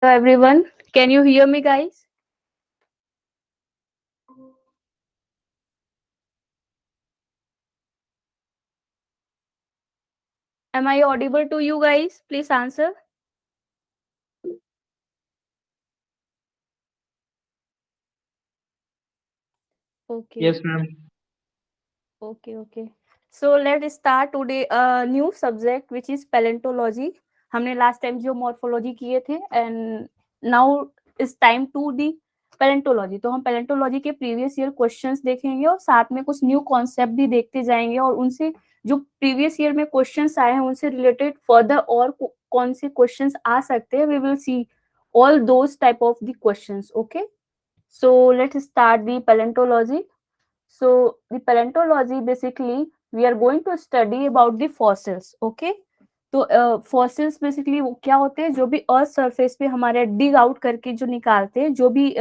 everyone. Can you hear me, guys? Am I audible to you guys? Please answer. Okay, Yes, ma'am. okay. So let's start today a new subject which is paleontology. हमने last time जो morphology किए थे and now is time to the paleontology. तो हम palaeontology के previous year questions देखेंगे और साथ में कुछ न्यू कॉन्सेप्ट भी देखते जाएंगे और उनसे जो प्रीवियस ईयर में क्वेश्चंस आए हैं उनसे रिलेटेड फर्दर और कौन से क्वेश्चंस आ सकते हैं we will see all those type of the questions. Okay, so let's start the paleontology. So the paleontology, basically we are going to study about the fossils. Okay, तो fossils basically वो क्या होते हैं, जो भी अर्थ सरफेस पे हमारे dig out करके जो निकालते हैं, जो भी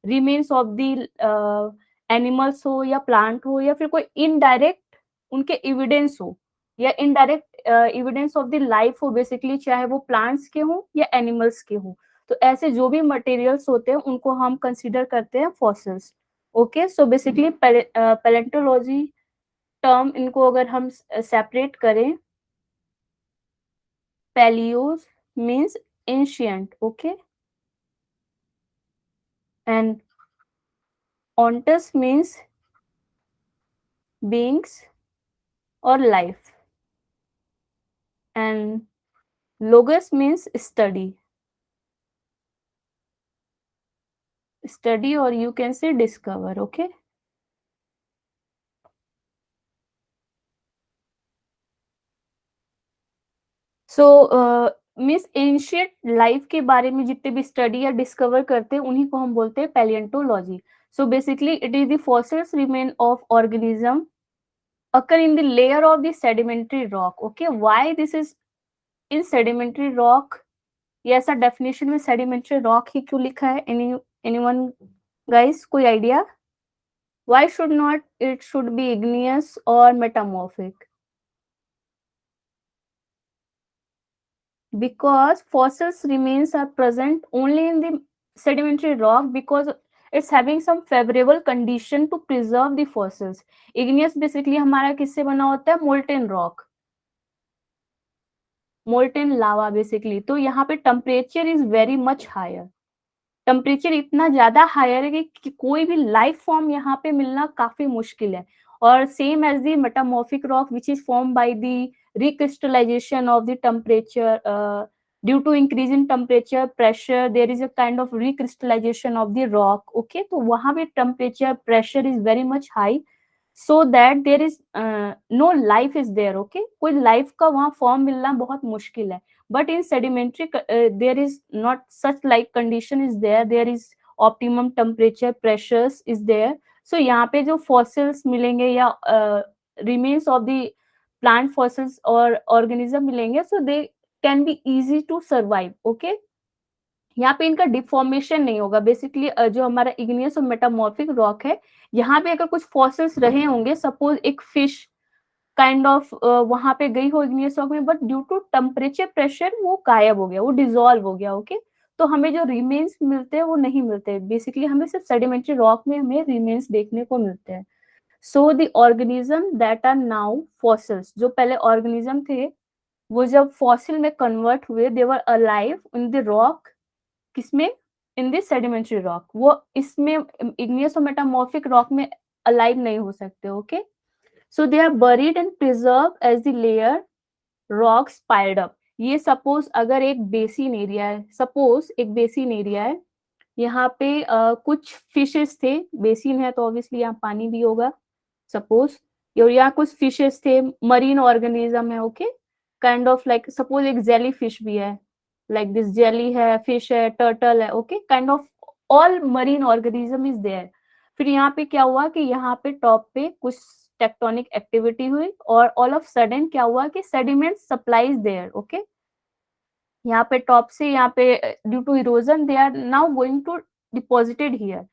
रिमेन्स ऑफ द एनिमल्स हो या प्लांट हो या फिर कोई इनडायरेक्ट उनके एविडेंस हो या indirect evidence of the life हो, बेसिकली चाहे वो प्लांट्स के हो या एनिमल्स के हो। तो ऐसे जो भी मटेरियल्स होते हैं उनको हम कंसिडर करते हैं fossils. Okay, so basically palaeontology term इनको अगर हम सेपरेट करें, palaios means ancient, okay, and ontos means beings और life, and logos means study और you can say discover. Okay, so means ancient life के बारे में जितने भी स्टडी या डिस्कवर करते हैं उन्हीं को हम बोलते हैं palaeontology. So basically it is the fossils remain of organism occur in the layer of the sedimentary rock. Okay, why this is in sedimentary rock? ये ऐसा डेफिनेशन में सेडिमेंट्री रॉक ही क्यों लिखा है? एनीवन गाइस, कोई idea? Why should not it should be igneous or metamorphic? Because fossils remains are present only in the sedimentary rock because it's having some favorable condition to preserve the fossils. Igneous basically हमारा किससे बना होता है? Molten rock, molten lava basically। तो यहाँ पे temperature is very much higher, temperature इतना ज्यादा हायर है कि कोई भी लाइफ फॉर्म यहाँ पे मिलना काफी मुश्किल है। और same as the metamorphic rock which is form by the recrystallization of the temperature due to increase in temperature pressure there is a kind of recrystallization of the rock. Okay, तो वहां पे temperature pressure is very much high so that there is no life is there. Okay, कोई life का वहां form मिलना बहुत मुश्किल है। but in sedimentary there is not such like condition is there is optimum temperature pressures is there। so यहाँ पे जो fossils मिलेंगे या remains of the plant fossils और organism मिलेंगे so they can be easy to survive। okay, यहाँ पे इनका डिफॉर्मेशन नहीं होगा। बेसिकली जो हमारा इग्नियस और मेटामॉर्फिक रॉक है, यहाँ पे अगर कुछ फॉसिल्स रहे होंगे, सपोज एक फिश काइंड ऑफ वहां पे गई हो इग्नियस रॉक में, but due to temperature pressure वो गायब हो गया, वो डिसॉल्व हो गया। ओके, तो हमें जो रिमेन्स मिलते हैं वो नहीं मिलते, बेसिकली हमें सिर्फ सेडिमेंट्री रॉक में हमें रिमेन्स देखने को मिलते हैं। So the organism that are now fossils, जो पहले ऑर्गेनिज्म थे वो जब फॉसिल में कन्वर्ट हुए, they were alive in the rock, किसमें? In this sedimentary rock. वो इसमें इग्नियस और मेटामॉर्फिक रॉक में अलाइव नहीं हो सकते। Okay, so they are buried and preserve as the layer rocks piled up. ये सपोज अगर एक बेसिन एरिया है, सपोज एक बेसिन एरिया है, यहाँ पे कुछ फिशेस थे, बेसिन है तो ऑब्वियसली यहाँ पानी भी होगा सपोज, और यहाँ कुछ फिशेस थे, मरीन ऑर्गेनिज्म है। Okay, kind of like suppose एक जेली फिश भी है, लाइक दिस जेली है, फिश है, टर्टल है। Okay, kind of all marine organism is there. फिर यहाँ पे क्या हुआ कि यहाँ पे टॉप पे कुछ टेक्टोनिक एक्टिविटी हुई और ऑल ऑफ सडन क्या हुआ कि सेडिमेंट सप्लाईज देयर। ओके, यहाँ पे टॉप से यहाँ पे due to erosion they are now going to deposited here,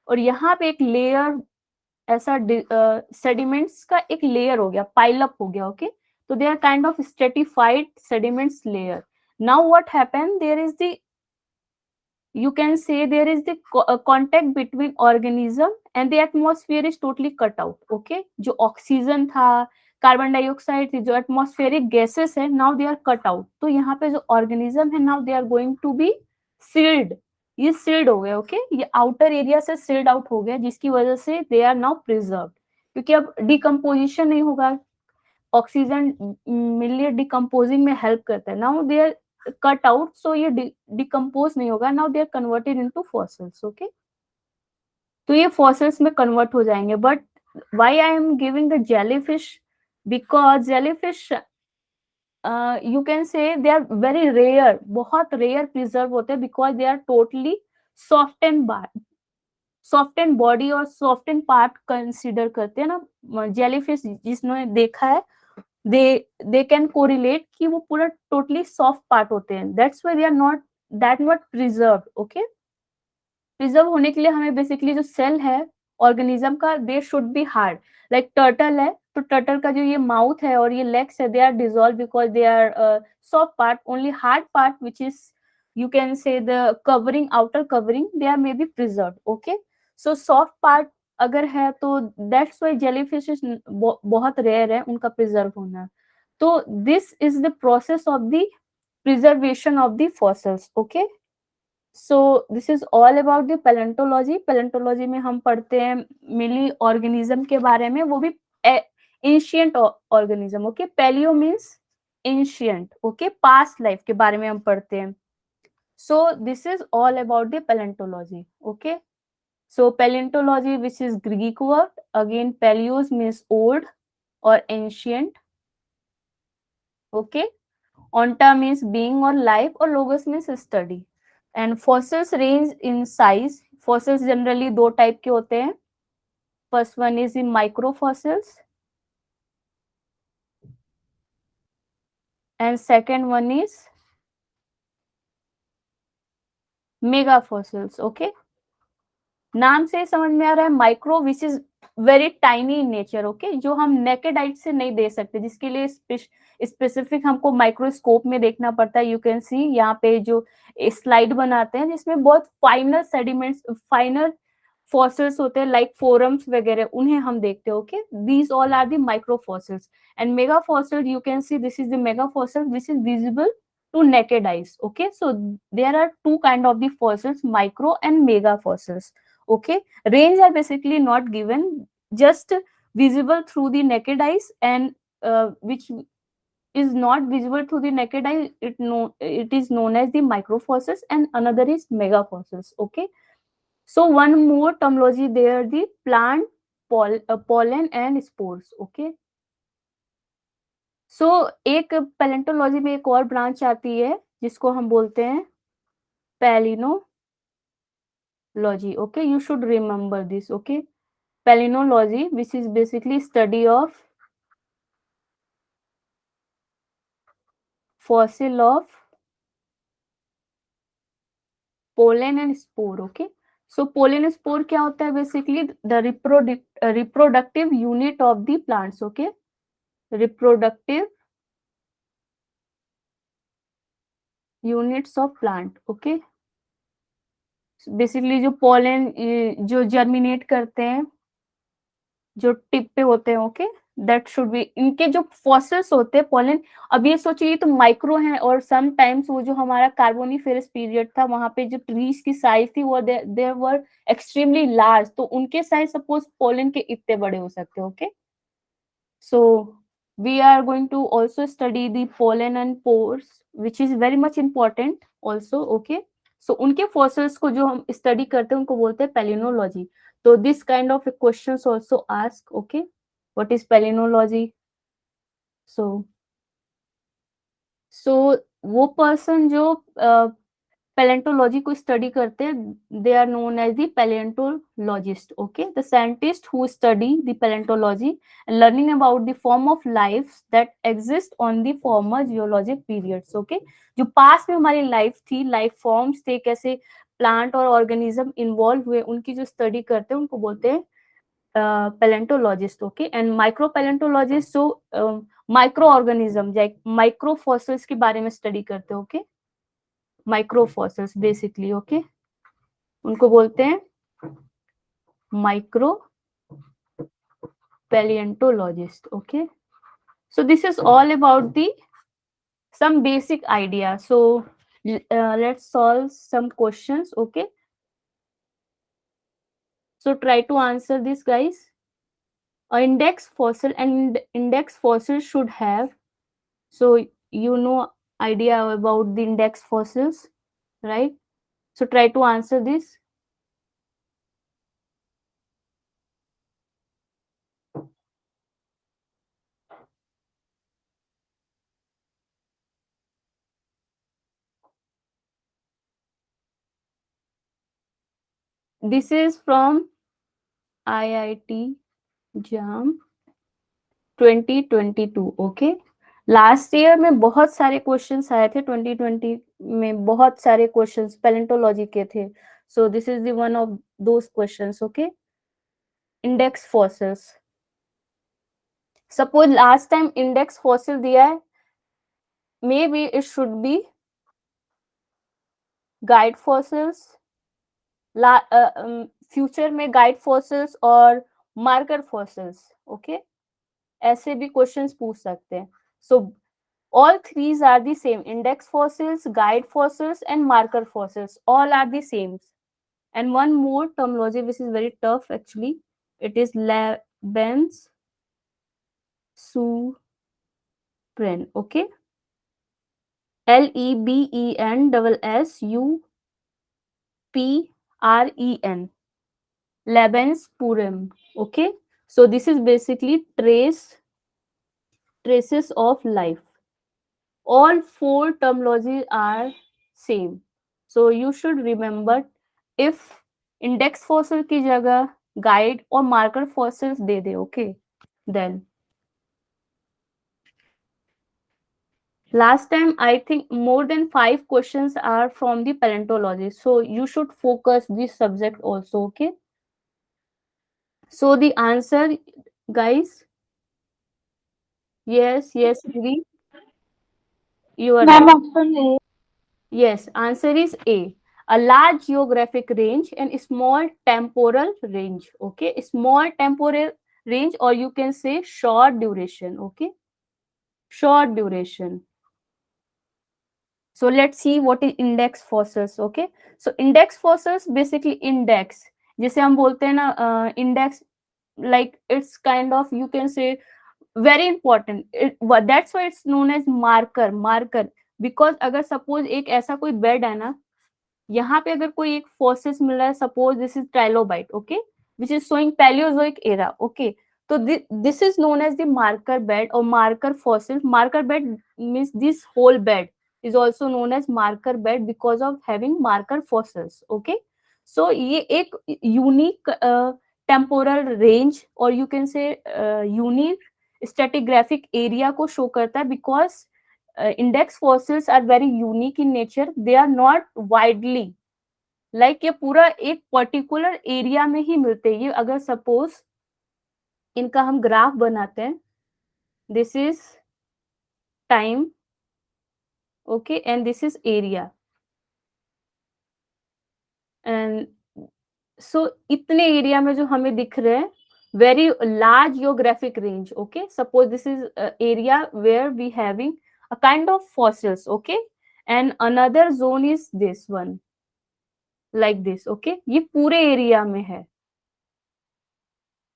और यहाँ पे एक लेयर ऐसा सेडिमेंट्स का एक लेयर हो गया, पाइल अप हो गया। ओके, तो they are kind of stratified sediments layer. Now what happen, there is the you can say there is the contact between organism and the atmosphere is totally cut out. Okay, जो oxygen था, carbon dioxide थी, जो atmospheric gases है, now they are cut out. तो यहाँ पे जो organism है, now they are going to be sealed. ये सील्ड हो गए. ओके, ये आउटर एरिया से सील्ड आउट हो गया, जिसकी वजह से दे आर नाउ प्रिजर्व. क्योंकि अब डिकम्पोजिशन नहीं होगा, ऑक्सीजन मिलकर डिकम्पोजिंग में हेल्प करता है. Now they are cut out, so ये डिकम्पोज नहीं होगा. Now they are converted into fossils. Okay, तो ये फॉसिल्स में कन्वर्ट हो जाएंगे. But why I am giving the jellyfish, because jellyfish you can say they are very rare, बहुत rare preserve होते हैं, because they are totally soft and soft and body और soft and part consider करते हैं ना. Jellyfish जिसने देखा है, they can correlate कि वो पूरा टोटली सॉफ्ट पार्ट होते हैं. That's why they are not that much preserve. Okay, preserve होने के लिए हमें बेसिकली जो सेल है ऑर्गेनिज्म का, they should be hard. Like turtle है, तो टर्टल का जो ये माउथ है और ये लेग्स है, they are dissolve because they are soft part. Only hard part which is you can say the covering, outer covering, they are maybe preserved. Okay, so soft part अगर है तो दैट्स वाई जेलीफिश बहुत rare है उनका preserve होना. तो this is the process of the preservation of the fossils. Okay, so this is all about the palaeontology. Palaeontology में हम पढ़ते हैं मिली ऑर्गेनिज्म के बारे में, वो भी ancient organism. Okay, paleo means ancient. Okay, past life के बारे में हम पढ़ते हैं. So this is all about the paleontology. Okay, so paleontology, which is Greek word, again paleos means old or ancient. Okay, onta means being or life, or logos means study. And fossils range in size. Fossils generally दो type के होते हैं. First one is in microfossils and second one is mega fossils. Okay, नाम से समझ में आ रहा है, micro which is very tiny in nature. Okay, जो हम नेकेड आइट से नहीं दे सकते, जिसके लिए स्पेसिफिक हमको माइक्रोस्कोप में देखना पड़ता है. यू कैन सी यहाँ पे जो स्लाइड बनाते हैं जिसमें बहुत फाइनर सेडिमेंट्स, फाइनर फॉसिल्स होते हैं, लाइक फोरम्स वगैरह, उन्हें हम देखते हैं. Okay, these all are the micro fossils. And mega fossil, you can see this is the mega fossil which is visible to naked eyes. Okay, so there are two kind of the fossils, micro and mega fossils. Okay, range are basically not given, just visible through the naked eyes, and which is not visible through the naked eye, it is known as the microfossils, and another is megafossils. Okay, so one more terminology there, the plant pollen and spores. Okay, सो एक palaeontology में एक और branch आती है जिसको हम बोलते हैं palynology. Okay, you should remember this. Okay, palynology which is basically study of fossil of pollen and spore. Okay, so pollen spore क्या होता है? Basically the reproductive unit of the plants. Okay, reproductive units of plant. Okay, basically जो pollen जो germinate करते हैं, जो tip पे होते हैं. ओके, दैट शुड बी इनके जो फॉसिल्स होते हैं पोलन. अब ये सोचिए, तो माइक्रो हैं, और सम टाइम्स वो जो हमारा कार्बोनिफेरस पीरियड था, वहां पे जो ट्रीज की साइज थी वो देयर वर एक्सट्रीमली लार्ज, तो उनके साइज सपोज पोलन के इतने बड़े हो सकते हैं. Okay, so we are going to also study the pollen and pores, which is very much important also. Okay, so उनके fossils को जो हम study करते हैं उनको बोलते हैं palynology. So this kind of questions also ask. Okay, what is palynology? So वो person जो पैलेंटोलॉजी को स्टडी करते हैं, they are known as the palaeontologist. Okay, the scientist who study the palaeontology learning about the form of life that exist on the former geologic periods. Okay, जो पास में हमारी life थी, life forms थे, कैसे plant और organism involve हुए, उनकी जो स्टडी करते हैं उनको बोलते हैं palaeontologist. Okay, and micro palaeontologist जो micro organism like micro fossils के बारे में स्टडी करते हैं. Okay, microfossils basically. Okay, उनको बोलते हैं micro paleontologist. Okay, so this is all about the some basic idea. So let's solve some questions. Okay, so try to answer this, guys. A index fossil and index fossil should have, so you know idea about the index fossils, right? So try to answer this. This is from IIT JAM 2022. Okay, last year में बहुत सारे questions आए थे, 2020 में बहुत सारे questions palaeontology के थे. सो this is the one of those questions. Okay, index fossils. Suppose last time index fossil दिया है, may be it should B guide fossils, future में गाइड फॉसिल्स और मार्कर फॉसिल्स. ओके, ऐसे भी क्वेश्चंस पूछ सकते हैं. सो all threes are the same: index fossils, guide fossils, and marker fossils. All are the same. And one more terminology which is very tough actually, it is Lebens Supren. Okay, LEBENSSUPREN, Lebenspuren. Okay, so this is basically traces of life. All four terminologies are same, so you should remember. If index fossil की जगह guide और marker fossils they they, okay, then last time I think more than 5 questions are from the paleontology, so you should focus this subject also. Okay, so the answer, guys. Yes, Didi, you are Ma'am, right. option A. Yes, answer is A. A large geographic range and small temporal range. Okay, small temporal range, or you can say short duration. Okay, short duration. So let's see what is index fossils. Okay, so index fossils basically index. जैसे हम बोलते हैं ना index, like it's kind of, you can say, very important. That's why it's known as marker. Because अगर suppose एक ऐसा कोई bed है ना, यहाँ पे अगर कोई एक फोसिल्स मिल रहा है, suppose this is trilobite, okay, which is showing Palaeozoic era. Okay, तो this is known as the marker bed और marker fossil. Marker bed means this whole bed is also known as marker bed because of having marker fossils. Okay, so ये एक unique temporal range और you can से unique stratigraphic area को show करता है. Because index fossils are very unique in nature. They are not widely, like ये पूरा एक पर्टिकुलर एरिया में ही मिलते हैं. ये अगर सपोज इनका हम ग्राफ बनाते हैं, this is time, okay, and this is area, and so इतने एरिया में जो हमें दिख रहे हैं, very large geographic range. Okay, suppose this is area where we having a kind of fossils. Okay, and another zone is this one, like this. Okay, ये पूरे area में है.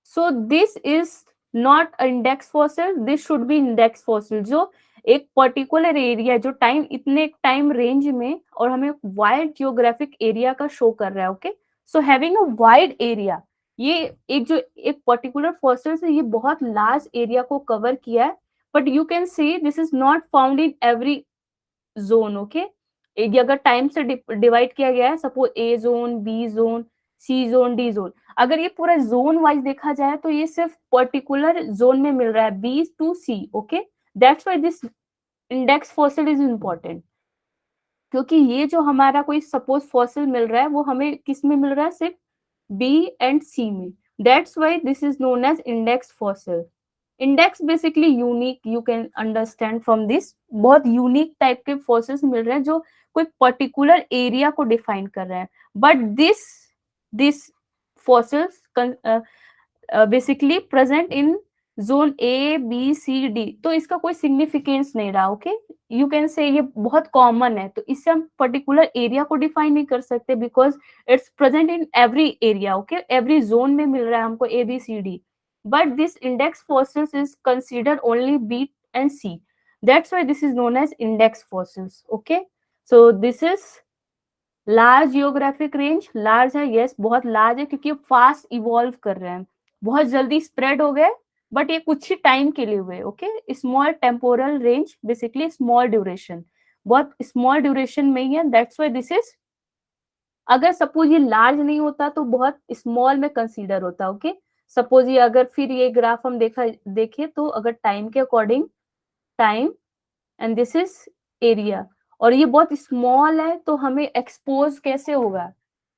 So this is not a index fossil, this should be index fossil. जो एक particular area, जो time, इतने time range में और हमें वाइड जियोग्राफिक एरिया का शो कर रहा है. Okay, so having a wide area, ये एक जो एक पर्टिकुलर फॉसिल है, ये बहुत लार्ज एरिया को कवर किया है. But you can see this is not found in every zone. Okay, ये अगर टाइम से डिवाइड किया गया है, सपोज ए जोन, बी जोन, सी जोन, डी जोन, अगर ये पूरा जोन वाइज देखा जाए तो ये सिर्फ पर्टिकुलर जोन में मिल रहा है, b to c. Okay, that's why this index fossil is important. क्योंकि ये जो हमारा कोई सपोज फॉसिल मिल रहा है, वो हमें किस में मिल रहा है, सिर्फ बी एंड सी में. That's why this is known as index fossil. Index basically unique, you can understand from this. बहुत यूनिक टाइप के फोर्सेस मिल रहे हैं जो कोई पर्टिकुलर एरिया को डिफाइन कर रहे हैं. But this These fossils basically present in zone A B C D, तो इसका कोई सिग्निफिकेंस नहीं रहा. ओके, यू कैन से ये बहुत कॉमन है, तो इससे हम पर्टिकुलर एरिया को डिफाइन नहीं कर सकते because it's present in every area. Okay, every zone में मिल रहा है हमको A B C D, but this index fossils is considered only B and C. That's why this is known as index fossils. Okay, so this is large geographic range. Large है, yes, बहुत large है क्योंकि fast evolve कर रहे हैं, बहुत जल्दी spread हो गए, बट ये कुछ ही टाइम के लिए हुए. Okay, small temporal range, basically small duration, बहुत स्मॉल ड्यूरेशन में ही है. दैट्स व्हाई दिस इज, अगर सपोज ये लार्ज नहीं होता तो बहुत स्मॉल में कंसीडर होता. ओके, सपोज ये अगर फिर ये ग्राफ हम देखे तो अगर टाइम के according, time and this is area, और ये बहुत स्मॉल है तो हमें एक्सपोज कैसे होगा.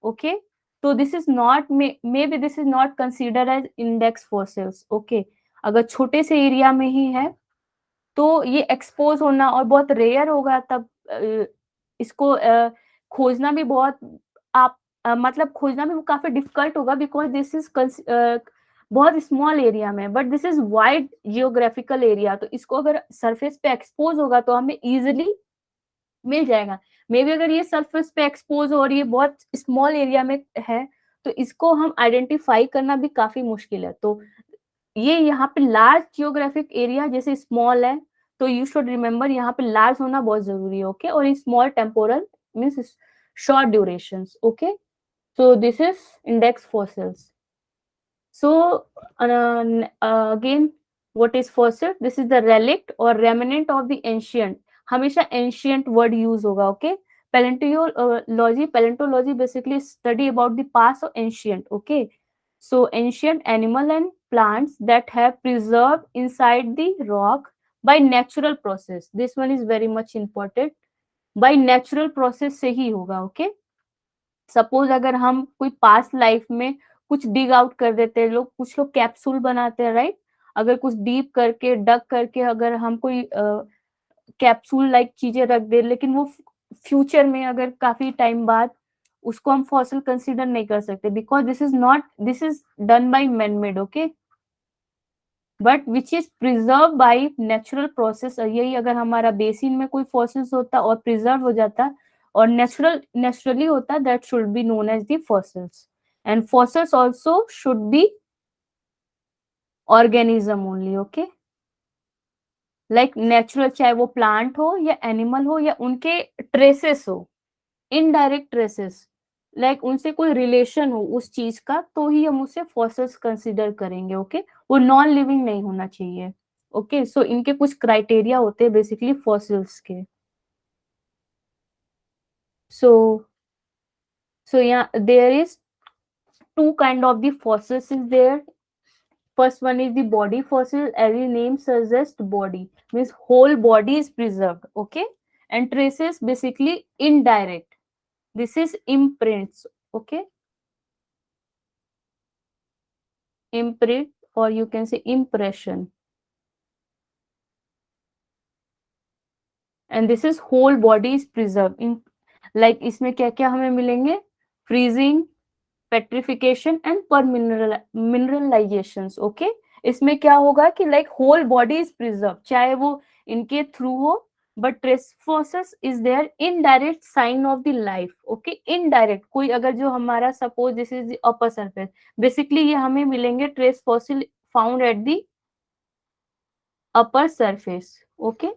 ओके, तो this is not, maybe this is not consider as index fossils. Okay, अगर छोटे से एरिया में ही है तो ये एक्सपोज होना और बहुत रेयर होगा, तब इसको खोजना भी बहुत, आप मतलब खोजना भी काफी डिफिकल्ट होगा बिकॉज दिस इज बहुत स्मॉल एरिया में, but this is wide geographical area, तो इसको अगर सरफेस पे एक्सपोज होगा तो हमें इजिली मिल जाएगा. मे बी अगर ये सरफेस पे एक्सपोज हो और ये बहुत स्मॉल एरिया में है तो इसको हम आइडेंटिफाई करना भी काफी मुश्किल है. तो ये यहाँ पे लार्ज जियोग्राफिक एरिया जैसे स्मॉल है, तो यू शुड रिमेम्बर यहाँ पे लार्ज होना बहुत जरूरी है. ओके, और small temporal means short durations. Okay, so this is index fossils. So again, what is fossil? This is the relic or remnant of the ancient. हमेशा ancient word use होगा. Okay, paleontology basically study about the past of ancient. Okay, so ancient animal and plants that have preserved inside the rock by natural process. This one is very much important. By natural process से ही होगा. Okay, suppose अगर हम कोई past life में कुछ dig out कर देते हैं लोग, कुछ लोग कैप्सूल बनाते हैं, राइट. अगर कुछ डीप करके डग करके अगर हम कोई कैप्सूल लाइक चीजें रख दे, लेकिन वो फ्यूचर में अगर काफी टाइम बाद, उसको हम फॉसिल कंसीडर नहीं कर सकते because this is done by man made. Okay, but which is preserve by natural process. यही अगर हमारा बेसिन में कोई फॉसिल्स होता और प्रिजर्व हो जाता और नेचुरली होता, that should be known as the fossils. And fossils also should be organism only. Okay, like natural, चाहे वो प्लांट हो या एनिमल हो या उनके ट्रेसेस हो, इनडायरेक्ट ट्रेसेस, लाइक उनसे कोई रिलेशन हो उस चीज का, तो ही हम उसे फॉसिल्स कंसीडर करेंगे. ओके, वो नॉन लिविंग नहीं होना चाहिए. ओके, सो इनके कुछ क्राइटेरिया होते हैं बेसिकली फॉसिल्स के. सो यहाँ there is two kind of the fossils is there. First one is the body fossil, as the name suggests, body means whole body is preserved. Okay, and traces basically indirect. This is imprints. Okay, imprint or you can say impression. And this is whole body is preserved in, like इसमें क्या क्या हमें मिलेंगे, freezing, petrification and per mineralizations. Okay, इसमें क्या होगा कि like whole body is preserve, चाहे वो इनके थ्रू हो, but trace fossils is there, indirect sign of the life. Okay, indirect कोई अगर जो हमारा suppose this is the upper surface, basically ये हमें मिलेंगे trace fossil found at the upper surface. Okay,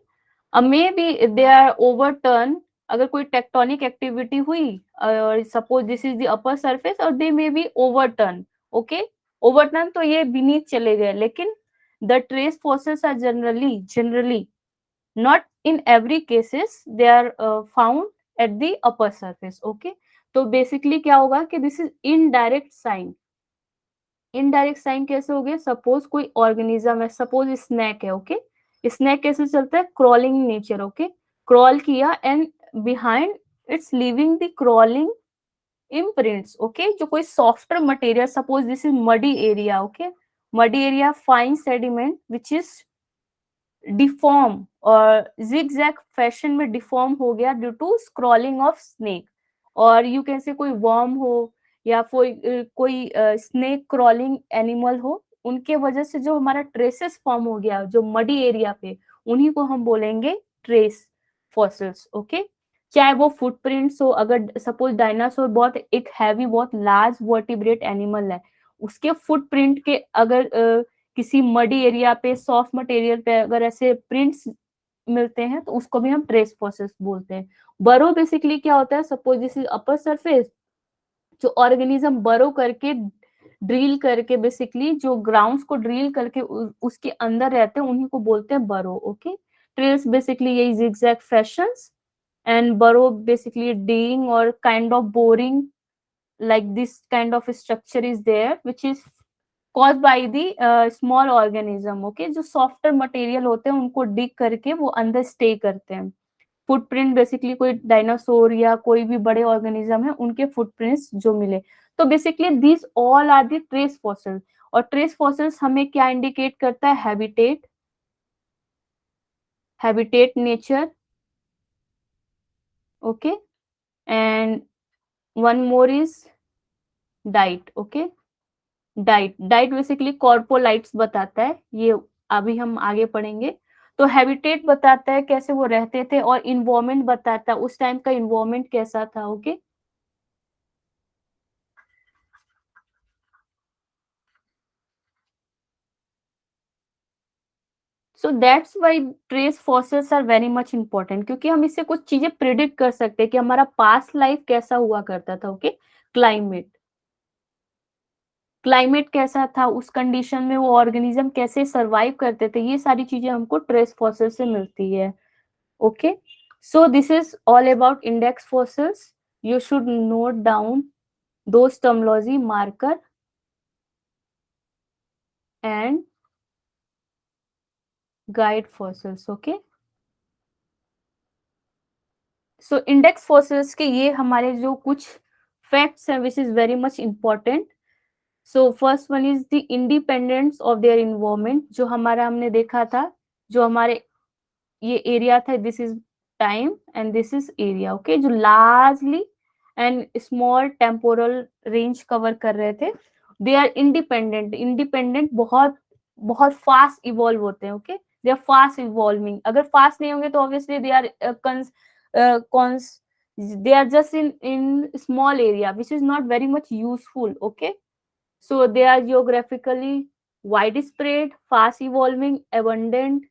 maybe they are overturn, अगर कोई tectonic activity हुई और suppose this is the upper surface और they may be overturn. Okay, overturn तो ये बीनीथ चले गए, लेकिन the trace forces are generally not in every cases they are found at the upper surface. Okay, तो basically क्या होगा कि this is indirect sign. Indirect sign कैसे हो गया, सपोज कोई ऑर्गेनिज्म है, सपोज स्नैक है. ओके, स्नैक कैसे चलता है, क्रॉलिंग नेचर. ओके, क्रॉल किया and behind its leaving the crawling imprints. Okay, जो कोई softer material, suppose this is muddy area. Okay, muddy area fine sediment which is deform और zigzag fashion में deform हो गया due to scrolling of snake, और you can say कोई worm हो या कोई स्नेक क्रॉलिंग एनिमल हो, उनके वजह से जो हमारा ट्रेसेस फॉर्म हो गया जो मडी एरिया पे, उन्हीं को हम बोलेंगे ट्रेस फॉसिल्स। ओके, चाहे वो फुटप्रिंट्स हो, अगर सपोज डायनासोर बहुत एक हैवी बहुत लार्ज वर्टिब्रेट एनिमल है, उसके फुटप्रिंट के अगर किसी मडी एरिया पे सॉफ्ट मटेरियल पे अगर ऐसे प्रिंट्स मिलते हैं तो उसको भी हम ट्रेस फॉसिल्स बोलते हैं। बरो बेसिकली क्या होता है, suppose this is upper surface, जो ऑर्गेनिज्म बरो करके ड्रिल करके बेसिकली जो ग्राउंड्स को ड्रिल करके उसके अंदर रहते हैं उन्हीं को बोलते हैं बरो। ओके, ट्रेल्स बेसिकली यही zigzag fashions, and burrow basically digging or kind of boring, like this kind of structure is there which is caused by the small organism। okay, जो softer material होते हैं उनको dig करके वो अंदर stay करते हैं। फुटप्रिंट बेसिकली कोई डायनासोर या कोई भी बड़े ऑर्गेनिज्म है उनके फुटप्रिंट्स जो मिले, तो basically this all are the trace fossils. और ट्रेस फॉसिल्स हमें क्या इंडिकेट करता है, habitat, habitat nature. Okay, and one more is diet. Okay, diet, diet basically coprolites बताता है, ये अभी हम आगे पढ़ेंगे। तो हैबिटेट बताता है कैसे वो रहते थे, और इन्वायरमेंट बताता है उस टाइम का इन्वायरमेंट कैसा था। Okay, so that's why trace fossils are very much important, क्योंकि हम इससे कुछ चीजें प्रिडिक्ट कर सकते हैं कि हमारा पास्ट लाइफ कैसा हुआ करता था। ओके, क्लाइमेट, क्लाइमेट कैसा था, उस कंडीशन में वो ऑर्गेनिज्म कैसे सरवाइव करते थे, ये सारी चीजें हमको ट्रेस फॉसिल से मिलती है। Okay, so this is all about index fossils. You should note down those terminology, marker and guide fossils। okay, so index fossils के ये हमारे जो कुछ facts हैं which is very much important। so first one is the independence of their environment, जो हमारा हमने देखा था, जो हमारे ये एरिया था, this is time and this is area. Okay, जो largely and small temporal range cover कर रहे थे, दे आर इंडिपेंडेंट, इंडिपेंडेंट बहुत बहुत फास्ट इवॉल्व होते हैं। Okay, they are fast evolving, अगर फास्ट नहीं होंगे तो obviously they are cons, they are just in small area which is not very much useful. Okay, so they are geographically widespread, fast evolving, abundant,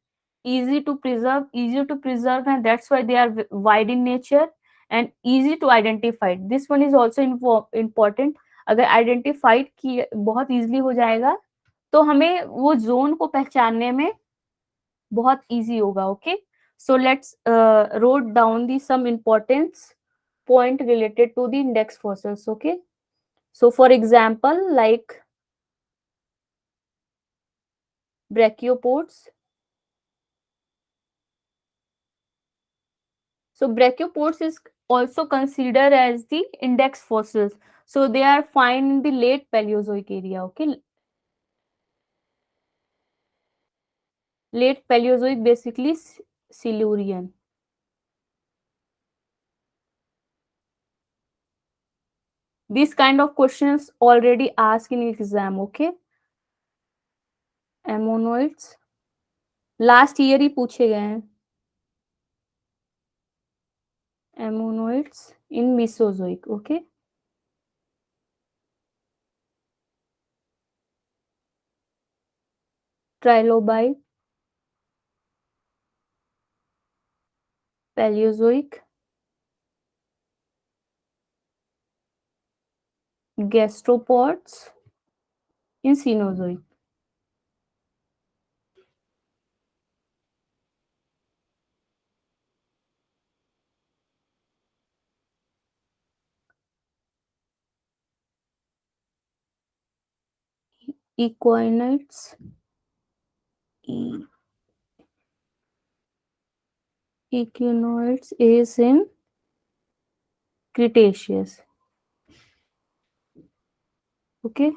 easy to preserve, and that's why they are wide in nature and easy to identify। This one is also important। अगर identified की बहुत easily हो जाएगा तो हमें वो zone को पहचानने में बहुत इजी होगा। Okay, so let's wrote down the some importance point related to the index fossils। okay, so for example like brachiopods, so brachiopods is also considered as the index fossils, so they are found in the late Paleozoic area। okay, late Paleozoic basically Silurian। these kind of questions already asked in exam। okay, ammonoids last year ही पूछे गए हैं, ammonoids in Mesozoic। okay, trilobite, Paleozoic, gastropods in Cenozoic। equinoids, e- equinoids is in Cretaceous। okay,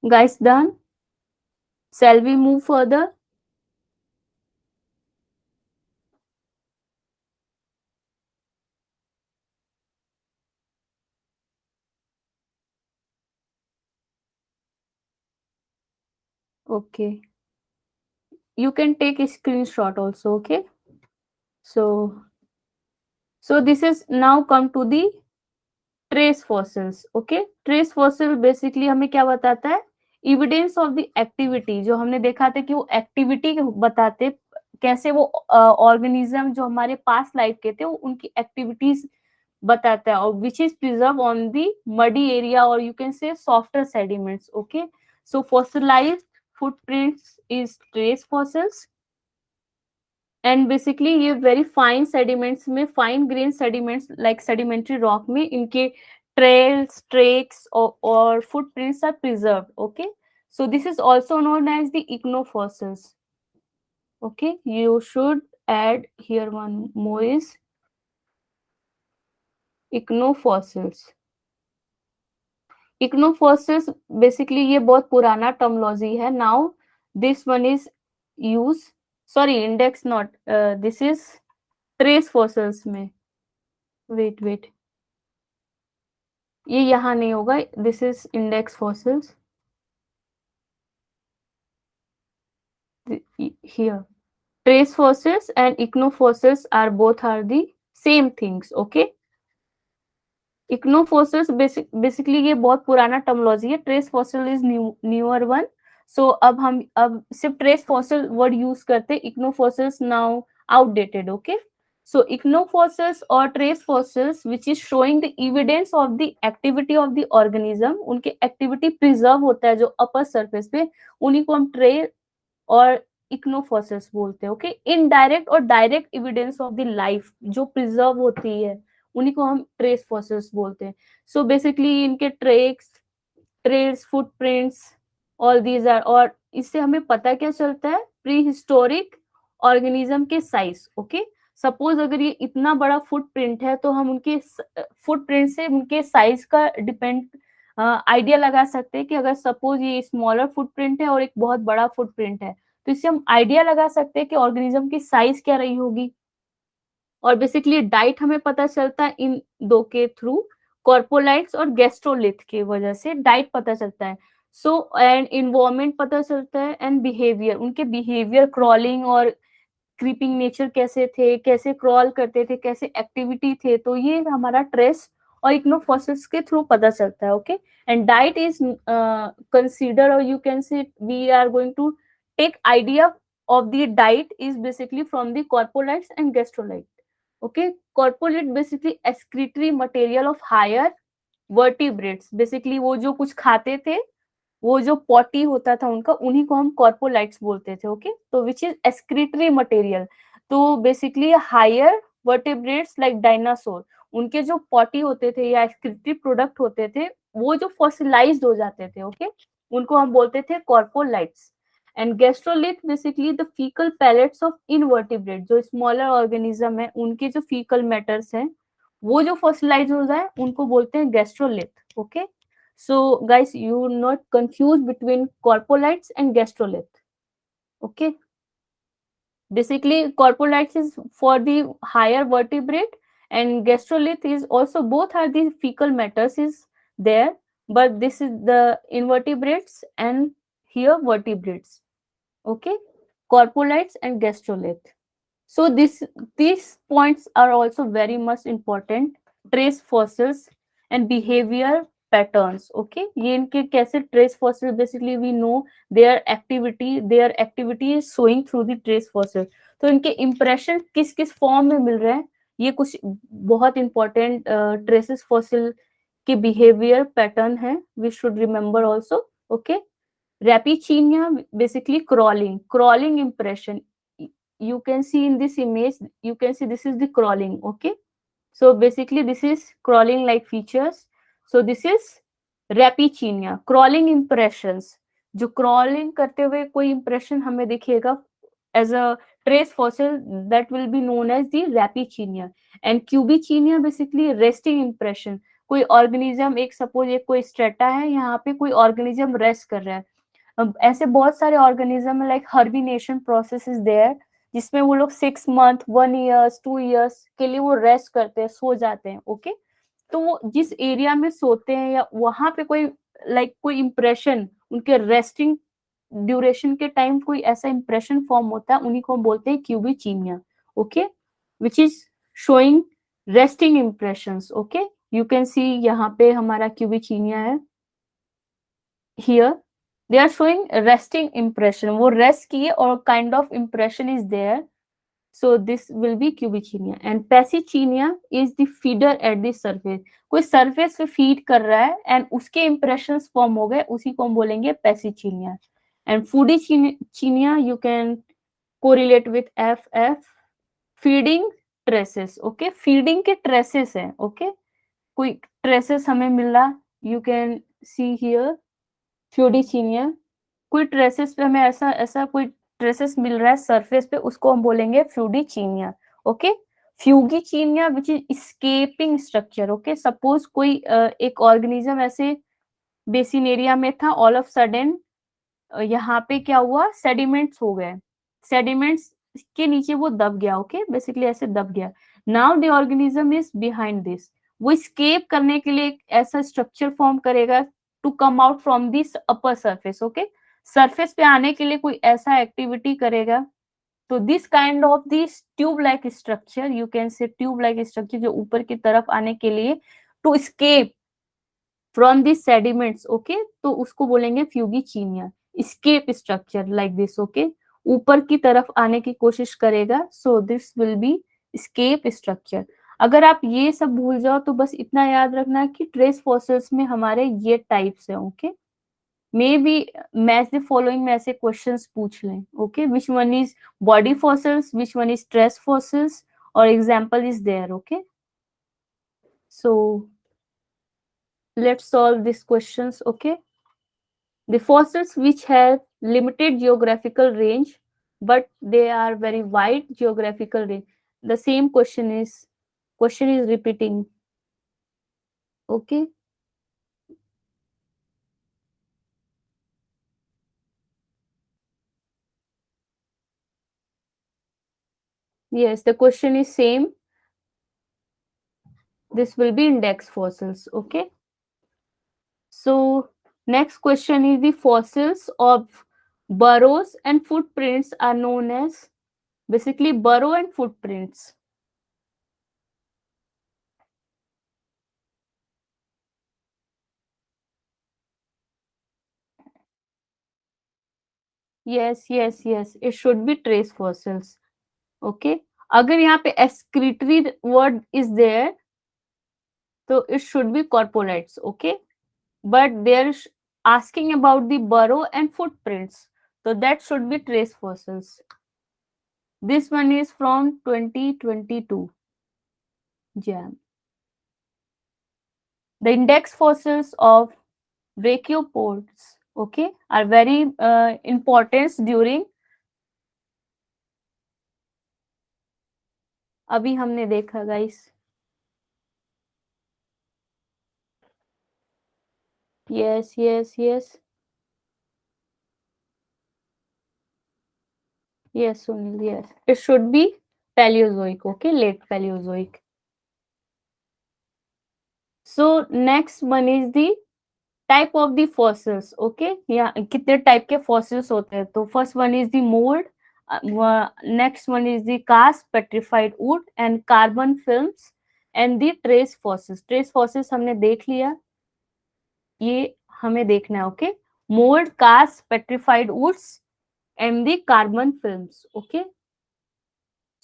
Guys, done? Shall we move further? Okay. You can take a screenshot also, okay? So, this is now come to the trace fossils. Okay, trace fossil basically हमें क्या बताता है? Evidence of the activity, जो हमने देखा था कि वो एक्टिविटी बताते कैसे वो ऑर्गेनिज्म जो हमारे पास लाइफ के थे वो उनकी एक्टिविटीज बताता है, और which is preserve on the muddy area और you can say softer sediments. Okay, so fossilized footprints is trace fossils. And basically ये वेरी फाइन सेडिमेंट्स में, fine grain sediments like sedimentary rock में इनके trails, tracks और footprints are preserved. Okay, so this is also known as the ichnofossils. Okay, you should add here one more is ichnofossils. Ichnofossils basically ये बहुत पुराना terminology है. Now this one is use, sorry index not, this is trace fossils में. Wait, ये यहाँ नहीं होगा. This is index fossils here. Trace fossils and ichnofossils are both are the same things. Okay, ichnofossils basically ये बहुत पुराना terminology है. Trace fossil is newer one. So अब सिर्फ ट्रेस फॉसिल वर्ड यूज करते. Ichnofossils now outdated. Okay, so ichnofossils और trace fossils which is showing the evidence of the activity of the organism, उनके activity preserve होता है जो upper surface पे, उन्हीं को हम ट्रे और इक्नोफोसिल्स बोलते हैं. ओके, इनडायरेक्ट और direct evidence of the life जो प्रिजर्व होती है उन्हीं को हम ट्रेस फॉसिल्स बोलते हैं. सो बेसिकली इनके trails, footprints, all these are. और इससे हमें पता क्या चलता है? प्री हिस्टोरिक ऑर्गेनिज्म के साइज. ओके, सपोज अगर ये इतना बड़ा फुटप्रिंट है तो हम उनके फुटप्रिंट से उनके साइज का डिपेंड आइडिया लगा सकते हैं कि अगर सपोज ये स्मॉलर फुटप्रिंट है और एक बहुत बड़ा फुटप्रिंट है तो इससे हम आइडिया लगा सकते हैं कि ऑर्गेनिज्म की साइज क्या रही होगी. और बेसिकली डाइट हमें पता चलता है इन दो के थ्रू, कॉर्पोलाइट्स और गैस्ट्रोलिथ के वजह से डाइट पता चलता है. सो एंड इन्वायरमेंट पता चलता है एंड बिहेवियर, उनके बिहेवियर, क्रॉलिंग और क्रीपिंग नेचर कैसे थे, कैसे क्रॉल करते थे, कैसे एक्टिविटी थे, तो ये हमारा ट्रेस और इक्नोफॉसिल्स के थ्रू पता चलता है. Okay, and diet is consider और you can say we are going to take idea of the diet is basically from the corpolates and gastrolite. Okay, corpolate basically excretory material of higher vertebrates. basically वो जो कुछ खाते थे, वो जो potty होता था उनका, उन्हीं को हम कॉर्पोलाइट्स बोलते थे. ओके, तो विच इज एक्सक्रीटरी मटेरियल. तो basically higher vertebrates like dinosaur, उनके जो पॉटी होते थे या एक्सक्रीटरी प्रोडक्ट होते थे वो जो फॉसिलाइज्ड हो जाते थे, ओके, उनको हम बोलते थे coprolites. And gastrolith basically the faecal pellets of invertebrate, जो स्मॉलर ऑर्गेनिज्म है उनके जो फीकल मैटर्स हैं वो जो फॉसिलाइज हो जाए उनको बोलते हैं gastrolith. Okay, so guys, you not confuse between corpolites and gastrolith. Okay, basically corpolites is for the higher vertebrate and gastrolith is also, both are the fecal matters is there, but this is the invertebrates and here vertebrates. Okay, corpolites and gastrolith. So these points are also very much important. Trace fossils and behavior patterns. Okay, ये इनके कैसे trace fossils, basically we know their activity is showing through the trace fossil. तो इनके impression किस किस form में मिल रहे हैं, ये कुछ बहुत important traces fossil के behavior pattern है, we should remember also. Okay, Rapichinia basically crawling impression. You can see in this image, you can see this is the crawling. Okay, so basically this is crawling like features. So this is Rapichinia, crawling impressions. जो crawling करते हुए कोई impression हमें दिखेगा as a trace fossil, that will be known as the Rapichinia. And Cubichinia basically resting impression, कोई organism, एक suppose एक कोई स्ट्रेटा है, यहाँ पे कोई ऑर्गेनिज्म रेस्ट कर रहा है। अब ऐसे बहुत सारे organism like hibernation process is there, जिसमें वो लोग 6 मंथ, 1 ईयर्स, 2 ईयर्स के लिए वो रेस्ट करते हैं, सो जाते हैं। ओके, तो वो जिस एरिया में सोते हैं या वहां पे कोई कोई इंप्रेशन उनके रेस्टिंग ड्यूरेशन के टाइम कोई ऐसा इंप्रेशन फॉर्म होता है, उन्हीं को हम बोलते हैं cubichnia. Okay, which is showing resting impressions. Okay, you can see यहाँ पे हमारा क्यूबिचीनिया है, here they are showing resting impression, वो रेस्ट किए और kind of impression is there, so this will be cubichenia and Pachychenia is the feeder at the surface, कोई surface पे feed कर रहा है एंड उसके इंप्रेशंस फॉर्म हो गए, उसी को हम बोलेंगे Pachychenia। And Foodicinia you can correlate with FF, feeding traces. Okay, feeding के ट्रेसेस है। ओके, कोई ट्रेसेस हमें मिल रहा, यू कैन सी हियर फ्यूडिचिनिया, कोई ट्रेसेस पे हमें ऐसा ऐसा कोई ट्रेसेस मिल रहा है सरफेस पे, उसको हम बोलेंगे fugichnia. Okay, fugichnia which is escaping structure. Okay, suppose कोई एक ऑर्गेनिज्म ऐसे बेसिन एरिया में था, ऑल ऑफ सडन यहाँ पे क्या हुआ, सेडिमेंट्स हो गए, सेडिमेंट्स के नीचे वो दब गया। ओके, बेसिकली ऐसे दब गया। Now the organism is behind this, वो स्केप करने के लिए एक ऐसा स्ट्रक्चर फॉर्म करेगा to come out from this upper surface. Okay, surface पे आने के लिए कोई ऐसा एक्टिविटी करेगा, तो this kind of this tube like structure, you can say tube like structure, जो ऊपर की तरफ आने के लिए to escape from this sediments. Okay, तो उसको बोलेंगे fugichnia, escape structure like this. Okay, ऊपर की तरफ आने की कोशिश करेगा, so this will be escape structure. अगर आप ये सब भूल जाओ तो बस इतना याद रखना कि ट्रेस फॉसिल्स में हमारे ये टाइप्स हैं। Okay, maybe match the following में ऐसे क्वेश्चंस पूछ लें। Okay, which one is body fossils, which one is trace fossils, और example is there. Okay, so let's solve these questions. Okay, the fossils which have limited geographical range but they are very wide geographical range, the same question is repeating. Okay, yes, the question is same, this will be index fossils. Okay, so next question is the fossils of burrows and footprints are known as, basically burrow and footprints. Yes, it should be trace fossils. Okay, अगर यहाँ पे excretory word is there तो it should be coprolites. Okay, but they're asking about the burrow and footprints, so that should be trace fossils. This one is from 2022 jam. The index fossils of brachiopods, okay, are very important during, अभी हमने देखा guys, yes yes Sunil, yes, it should be Paleozoic. Okay, late Paleozoic. So next one is the type of the fossils. Okay, यहाँ कितने type के fossils होते हैं, तो first one is the mold, next one is the cast petrified wood and carbon films and the trace fossils. Trace fossils हमने देख लिया, ये हमें देखना है। Okay, mould, cast, petrified woods and the carbon films. Okay,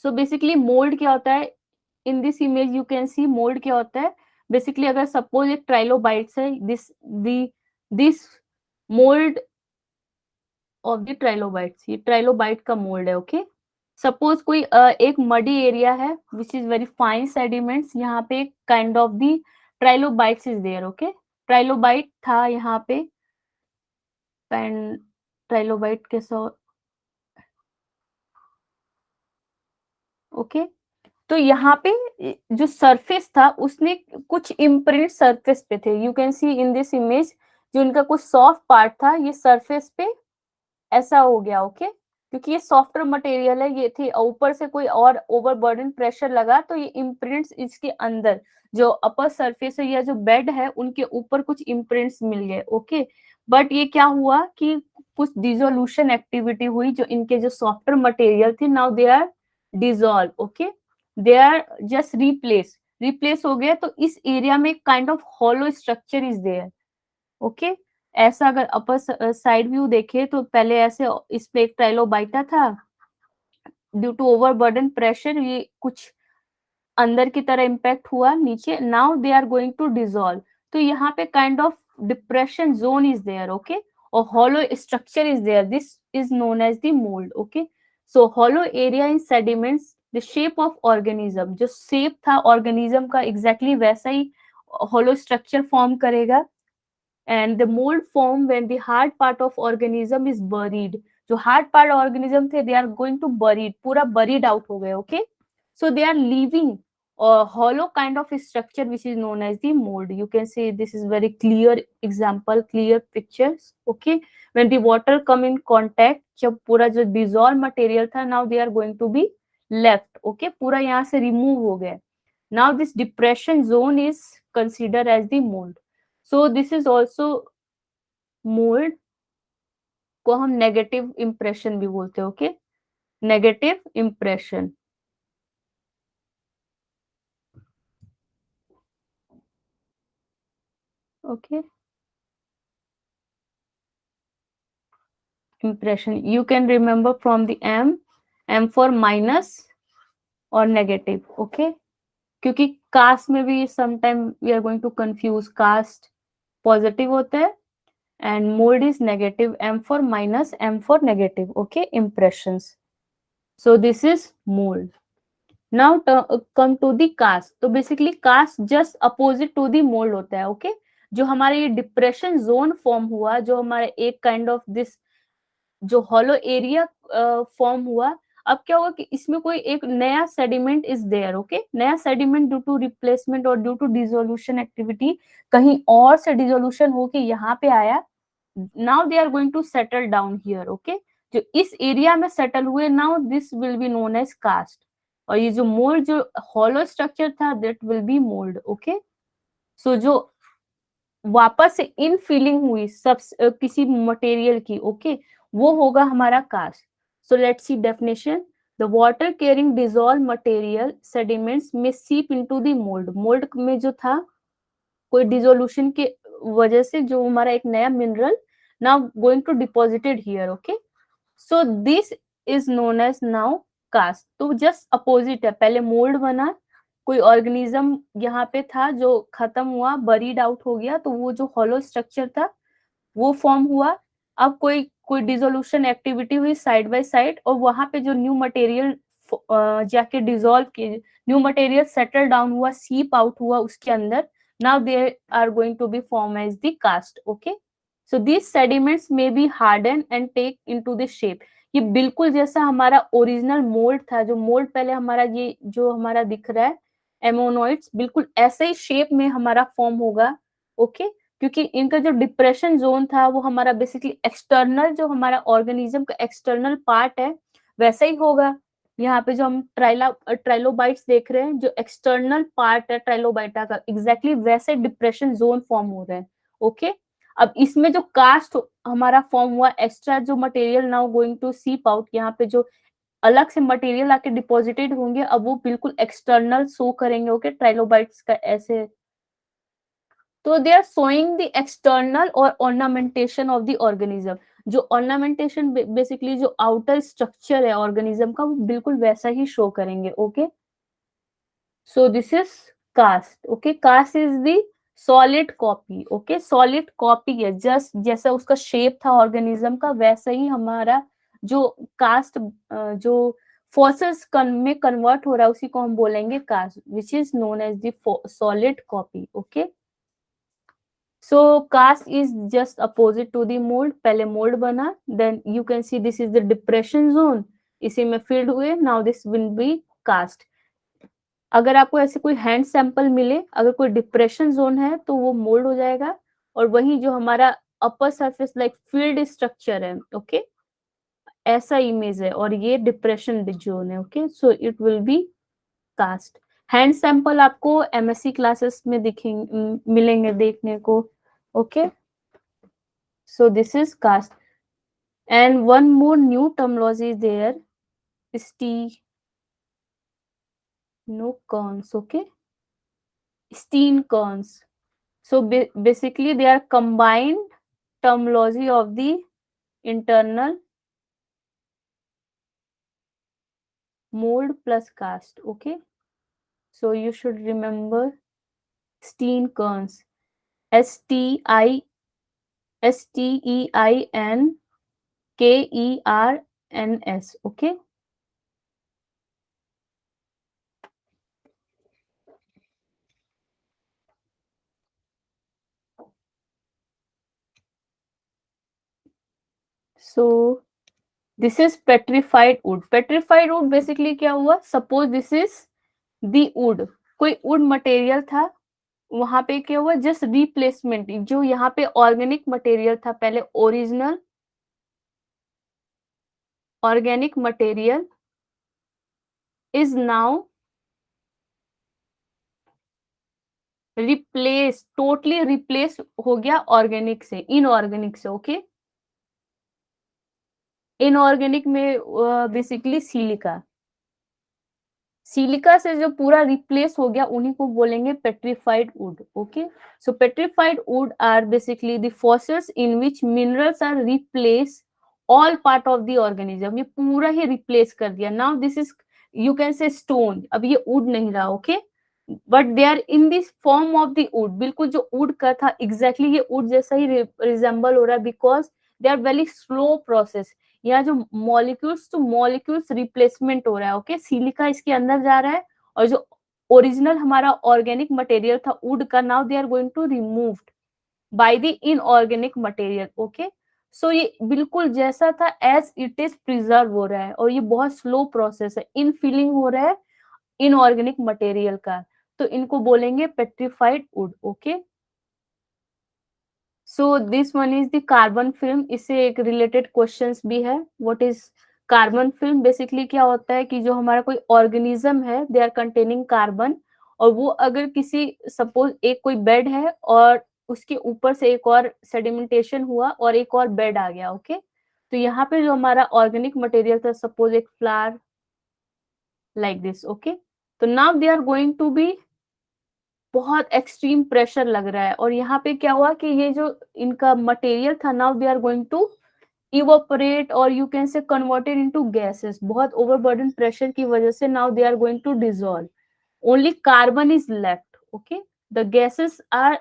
so basically mould क्या होता है, in this image you can see mould क्या होता है। बेसिकली अगर सपोज एक ट्राइलोबाइट्स है, this mould of the trilobites, ये ट्राइलोबाइट का मोल्ड है। ओके, सपोज कोई एक मडी एरिया है which is very fine sediments, यहाँ पे kind of the trilobites is there. Okay, trilobite था यहाँ पे, ट्राइलोबाइट के सो, ओके, तो यहाँ पे जो सरफेस था उसने कुछ इम्प्रिंट सरफेस पे थे, you can C in this image, जो उनका कुछ सॉफ्ट पार्ट था ये सरफेस पे ऐसा हो गया, ओके क्योंकि ये सॉफ्टवेयर मटेरियल है, ये थी ऊपर से कोई और ओवरबर्डन प्रेशर लगा तो ये इम्प्रिंट्स इसके अंदर जो अपर सरफेस है या जो बेड है उनके ऊपर कुछ इम्प्रिंट्स मिल गए, ओके। बट ये क्या हुआ कि कुछ डिसोल्यूशन एक्टिविटी हुई, जो इनके जो सॉफ्टवेयर मटेरियल थे now they are dissolve, okay, they are just replace हो गए। तो इस एरिया में kind of hollow structure is there, okay. ऐसा अगर अपर साइड व्यू देखे तो पहले ऐसे इस पे एक ट्राइलोबाइटा था, ड्यू टू ओवरबर्डन प्रेशर ये कुछ अंदर की तरह इम्पैक्ट हुआ नीचे, now they are going to dissolve. तो यहाँ पे kind of depression zone is there, okay, और hollow structure is there, this is known as the mold, okay. So hollow area in sediments the shape of organism, जो shape था organism का exactly वैसा ही hollow structure form करेगा। and the mold form when the hard part of organism is buried, जो hard part organism थे they are going to buried, पूरा buried out हो गए, okay, so they are leaving a hollow kind of structure which is known as the mold. You can see this is very clear example, clear pictures, okay. When the water come in contact, जब पूरा जो dissolved material था now they are going to be left, okay, पूरा यहाँ से remove हो गया। now this depression zone is considered as the mold. So this is also mold को हम नेगेटिव इंप्रेशन भी बोलते हैं, okay, negative impression, okay, impression you can remember from the m for minus और नेगेटिव, ओके, क्योंकि cast में भी sometime we are going to confuse, cast positive होता है and mold is negative, m for minus, m for negative, okay, impressions. So this is mold. Now come to the cast. तो basically cast just opposite to the mould होता है, okay, जो हमारा ये depression zone form हुआ, जो हमारा एक काइंड ऑफ दिस जो हॉलो एरिया फॉर्म हुआ, अब क्या होगा कि इसमें कोई एक नया सेडिमेंट इज देयर, ओके, नया सेडिमेंट ड्यू टू रिप्लेसमेंट और ड्यू टू डिसोल्यूशन एक्टिविटी कहीं और से डिसोल्यूशन होके यहाँ पे आया, now they are going to settle down here, okay, जो इस एरिया में सेटल हुए now this will be known as cast, और ये जो मोल्ड जो हॉलो स्ट्रक्चर था that will be mold, okay. So जो वापस से इन फीलिंग हुई सब किसी मटेरियल की, ओके, वो होगा हमारा cast. So let's see definition, the water carrying dissolve material sediments में seep into the mould, mould में जो था कोई डिसोल्यूशन के वजह से जो हमारा एक नया mineral now going to deposited here, okay, so this is known as now cast. तो जस्ट अपोजिट है, पहले मोल्ड बना, कोई ऑर्गेनिज्म यहाँ पे था जो खत्म हुआ, बरीड आउट हो गया, तो वो जो हॉलो स्ट्रक्चर था वो फॉर्म हुआ। अब कोई कोई डिसोल्यूशन एक्टिविटी हुई साइड बाय साइड, और वहां पे जो न्यू मटेरियल जाके डिसॉल्व किए, न्यू मटेरियल सेटल डाउन हुआ, सीप आउट हुआ उसके अंदर, now they are going to be form as the cast, okay. So this sediments may be harden and take into the shape, ये बिल्कुल जैसा हमारा ओरिजिनल मोल्ड था, जो मोल्ड पहले हमारा ये जो हमारा दिख रहा है एमोनोइड्स, बिल्कुल ऐसे ही शेप में हमारा फॉर्म होगा, ओके, क्योंकि इनका जो डिप्रेशन जोन था वो हमारा बेसिकली एक्सटर्नल, जो हमारा ऑर्गेनिज्म का एक्सटर्नल पार्ट है वैसा ही होगा। यहाँ पे जो हम ट्राइलोबाइट्स देख रहे हैं, जो एक्सटर्नल पार्ट है ट्राइलोबाइटा का, एग्जैक्टली वैसे डिप्रेशन जोन फॉर्म हो रहे हैं, ओके। अब इसमें जो कास्ट हमारा फॉर्म हुआ, एक्स्ट्रा जो मटेरियल नाउ गोइंग टू सीप आउट, यहाँ पे जो अलग से मटेरियल आके डिपॉजिटेड होंगे, अब वो बिल्कुल एक्सटर्नल शो करेंगे, ओके, ट्राइलोबाइट्स का ऐसे। तो they are showing the external और ऑर्नामेंटेशन ऑफ द ऑर्गेनिज्म, जो ऑर्नामेंटेशन बेसिकली जो आउटर स्ट्रक्चर है ऑर्गेनिज्म का वो बिल्कुल वैसा ही शो करेंगे, okay. So this is cast, okay, cast is the solid copy, okay, solid copy है, जस्ट जैसा उसका शेप था ऑर्गेनिज्म का वैसा ही हमारा जो कास्ट जो फॉसिल्स में कन्वर्ट हो रहा है उसी को हम बोलेंगे cast, which is known as the solid copy, okay. So cast is just opposite to the mold, पहले mold बना, then you can see this is the depression zone, इसी में filled हुए, now this will be cast. अगर आपको ऐसे कोई hand sample मिले, अगर कोई डिप्रेशन ज़ोन है तो वो मोल्ड हो जाएगा, और वहीं जो हमारा upper surface like field structure है, ओके, ऐसा इमेज है और ये डिप्रेशन ज़ोन है, okay, so it will be cast. Hand sample आपको एमएससी क्लासेस में दिखेंगे, मिलेंगे देखने को, okay, so this is cast. And one more new terminology is there, stenocones, okay, stenocones. So basically they are combined terminology of the internal mold plus cast, okay. So you should remember stenocones, steinkerns, okay. So this is petrified wood. Petrified wood basically क्या हुआ, suppose this is the wood, कोई wood material था, वहां पे क्या हुआ, just replacement, जो यहाँ पे ऑर्गेनिक मटेरियल था पहले, original organic material is now replace, totally replace हो गया ऑर्गेनिक से, इनऑर्गेनिक से, ओके। इनऑर्गेनिक में बेसिकली सिलिका, सिलिका से जो पूरा रिप्लेस हो गया उन्हीं को बोलेंगे petrified wood, okay. So petrified wood are basically the fossils in which minerals are replace all part of the organism, ये पूरा ही रिप्लेस कर दिया। Now this is, you can say stone, अब ये वुड नहीं रहा, okay, but they are in this form of the wood, बिल्कुल जो वुड का था एग्जैक्टली ये वुड जैसा ही रिजेंबल हो रहा है, because they are very slow process. यहाँ जो मॉलिक्यूल्स टू मॉलिक्यूल्स रिप्लेसमेंट हो रहा है, ओके, सिलिका इसके अंदर जा रहा है, और जो ओरिजिनल हमारा ऑर्गेनिक मटेरियल था वुड का, now they are going to removed by the inorganic material, okay. So ये बिल्कुल जैसा था एज इट इज प्रिजर्व हो रहा है, और ये बहुत स्लो प्रोसेस है, इन फिलिंग हो रहा है इनऑर्गेनिक मटेरियल का, तो इनको बोलेंगे petrified wood, okay. So this one is the carbon film, इससे एक रिलेटेड क्वेश्चंस भी है, what is carbon film. Basically क्या होता है कि जो हमारा कोई ऑर्गेनिज्म है, दे आर कंटेनिंग कार्बन, और वो अगर किसी, सपोज एक कोई बेड है और उसके ऊपर से एक और सेडिमेंटेशन हुआ और एक और बेड आ गया, ओके, तो यहाँ पे जो हमारा ऑर्गेनिक मटेरियल था, सपोज एक फ्लावर लाइक दिस, ओके, तो now they are going to be, बहुत एक्सट्रीम प्रेशर लग रहा है, और यहाँ पे क्या हुआ कि ये जो इनका मटेरियल था, now they are going to evaporate, और you can say converted into gases, बहुत ओवरबर्डन प्रेशर की वजह से now they are going to dissolve, only carbon is left, okay, the gases are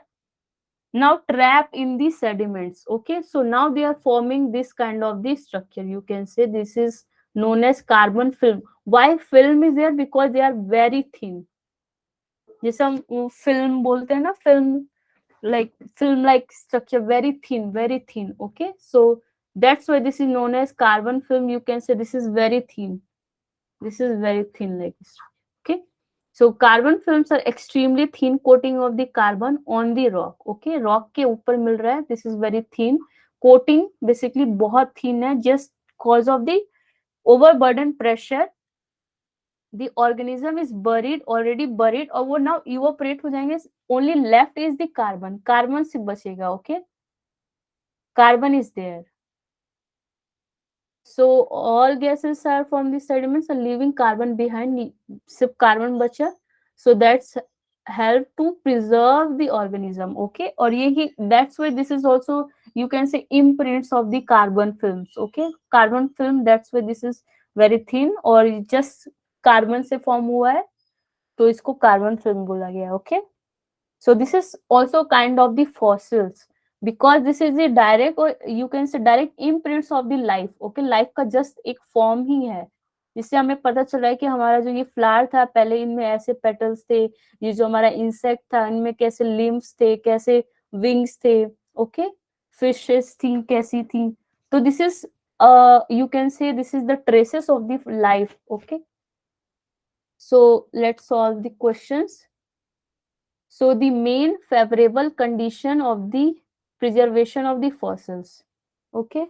now trapped in the sediments, okay, so now they are forming this kind of the structure, you can say this is known as carbon film. Why film is there? Because they are very thin, जैसे हम film बोलते हैं ना, film like structure, very thin, okay, so that's why this is known as carbon film, you can say this is very thin, this is very thin like this, okay. So carbon films are extremely thin coating of the carbon on the rock, okay, rock के ऊपर मिल रहा है, this is very thin coating, basically बहुत thin है, just cause of the overburden pressure the organism is buried, already buried, और वो now evaporate हो जाएंगे, only left is the carbon, carbon सिर्फ बचेगा, okay, carbon is there, so all gases are from the sediments are leaving carbon behind, सिर्फ carbon बचा, so that's help to preserve the organism, okay, और यही that's why this is also you can say imprints of the carbon films, okay, carbon film, that's why this is very thin और just carbon से form हुआ है, तो इसको carbon film बोला गया, okay. So this is also kind of the fossils, because this is the direct, और you can say direct imprints of the life, okay, life का जस्ट एक फॉर्म ही है, जिससे हमें पता चल रहा है कि हमारा जो ये फ्लावर था पहले इनमें ऐसे पेटल्स थे, ये जो हमारा इंसेक्ट था इनमें कैसे लिम्स थे, कैसे विंग्स थे, ओके, फिशेस थी कैसी थी, तो दिस इज यू कैन से this is the traces of the life, okay. So let's solve the questions. So the main favorable condition of the preservation of the fossils. Okay.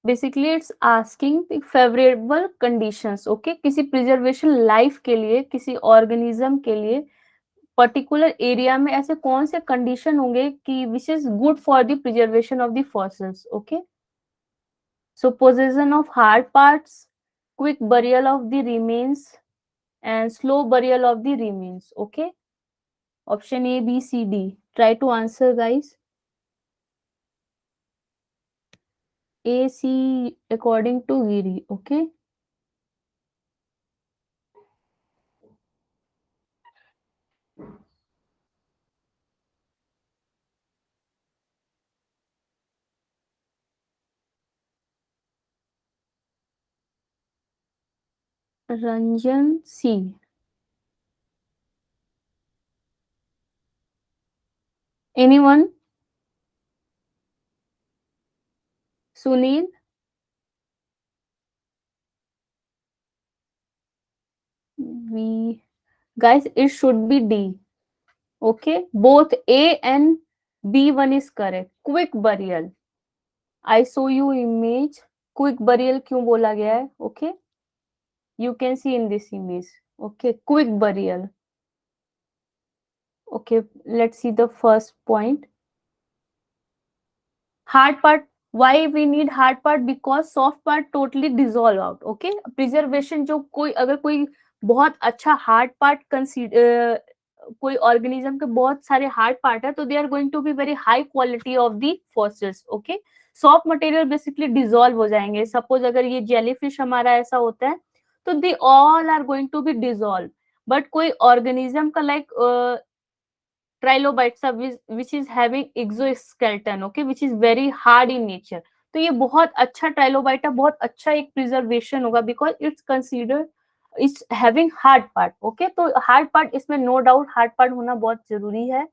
Basically it's asking favourable conditions, okay, किसी preservation life के लिए, किसी organism के लिए particular area में ऐसे कौन से कंडीशन होंगे कि which is good for the preservation of the fossils, okay. So position of hard parts, quick burial of the remains and slow burial of the remains, okay. Option A B C D, try to answer guys. A C according to Giri, okay. Ranjan C. Anyone? Sunil? We, guys, it should be D. Okay, both A and B1 is correct. Quick burial. I show you image. Quick burial क्यों बोला गया है? Okay, you can see in this image. Okay, quick burial. Okay, let's see the first point. Hard part, why we need hard part? Because soft part totally dissolve out. Okay, preservation जो कोई अगर कोई बहुत अच्छा hard part consider, कोई organism के बहुत सारे हार्ड पार्ट है तो they are going to be very high quality of the fossils. Okay, soft material basically dissolve हो जाएंगे. सपोज अगर ये जेलीफिश हमारा ऐसा होता है तो they all are going to be dissolve. But कोई ऑर्गेनिज्म का like trilobites which is having exoskeleton, okay, which is very hard in nature, तो ये बहुत अच्छा ट्राइलोबाइटा, बहुत अच्छा एक प्रिजर्वेशन होगा because it's consider it's having hard part. Okay, तो हार्ड पार्ट इसमें नो डाउट हार्ड पार्ट होना बहुत जरूरी है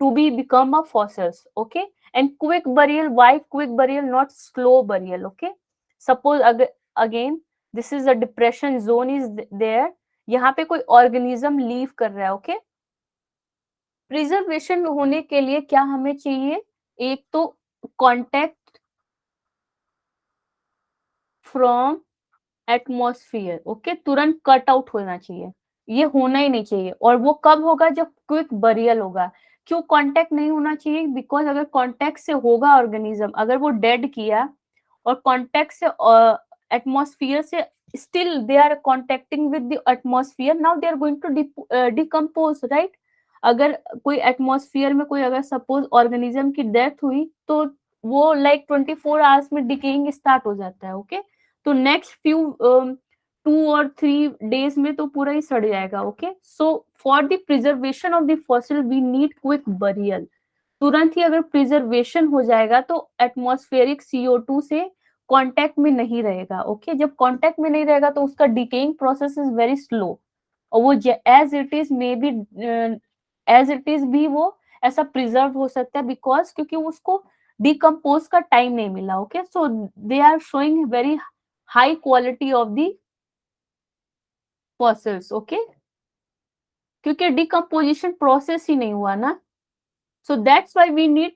to be become a fossils. Okay, and quick burial, why quick burial not slow burial? Okay, suppose again this is a depression zone is there, यहाँ पे कोई organism leave कर रहा है. ओके, प्रिजर्वेशन होने के लिए क्या हमें चाहिए? एक तो कांटेक्ट फ्रॉम एटमॉस्फेयर. ओके, तुरंत कट आउट होना चाहिए, ये होना ही नहीं चाहिए. और वो कब होगा? जब क्विक बरियल होगा. क्यों कांटेक्ट नहीं होना चाहिए? बिकॉज अगर कांटेक्ट से होगा ऑर्गेनिज्म, अगर वो डेड किया और कांटेक्ट से एटमॉस्फेयर से still they are contacting with the atmosphere, now they are going to decompose, right. अगर कोई एटमॉस्फेयर में कोई अगर सपोज ऑर्गेनिज्म की डेथ हुई तो वो लाइक 24 आवर्स में डिकेइंग स्टार्ट हो जाता है. ओके, तो नेक्स्ट फ्यू 2 और 3 डेज में तो पूरा ही सड़ जाएगा. Okay, so for the preservation of the fossil we need quick burial. तुरंत ही अगर प्रिजर्वेशन हो जाएगा तो एटमॉस्फेरिक CO2 से कांटेक्ट में नहीं रहेगा. ओके, जब कांटेक्ट में नहीं रहेगा तो उसका decaying process is very slow, और वो as it is may be as it is भी वो ऐसा प्रिजर्व हो सकता है बिकॉज क्योंकि उसको डिकम्पोज का टाइम नहीं मिला. Okay, so they are showing very high quality of the fossils. Okay, क्योंकि डिकम्पोजिशन प्रोसेस ही नहीं हुआ ना. So that's why we need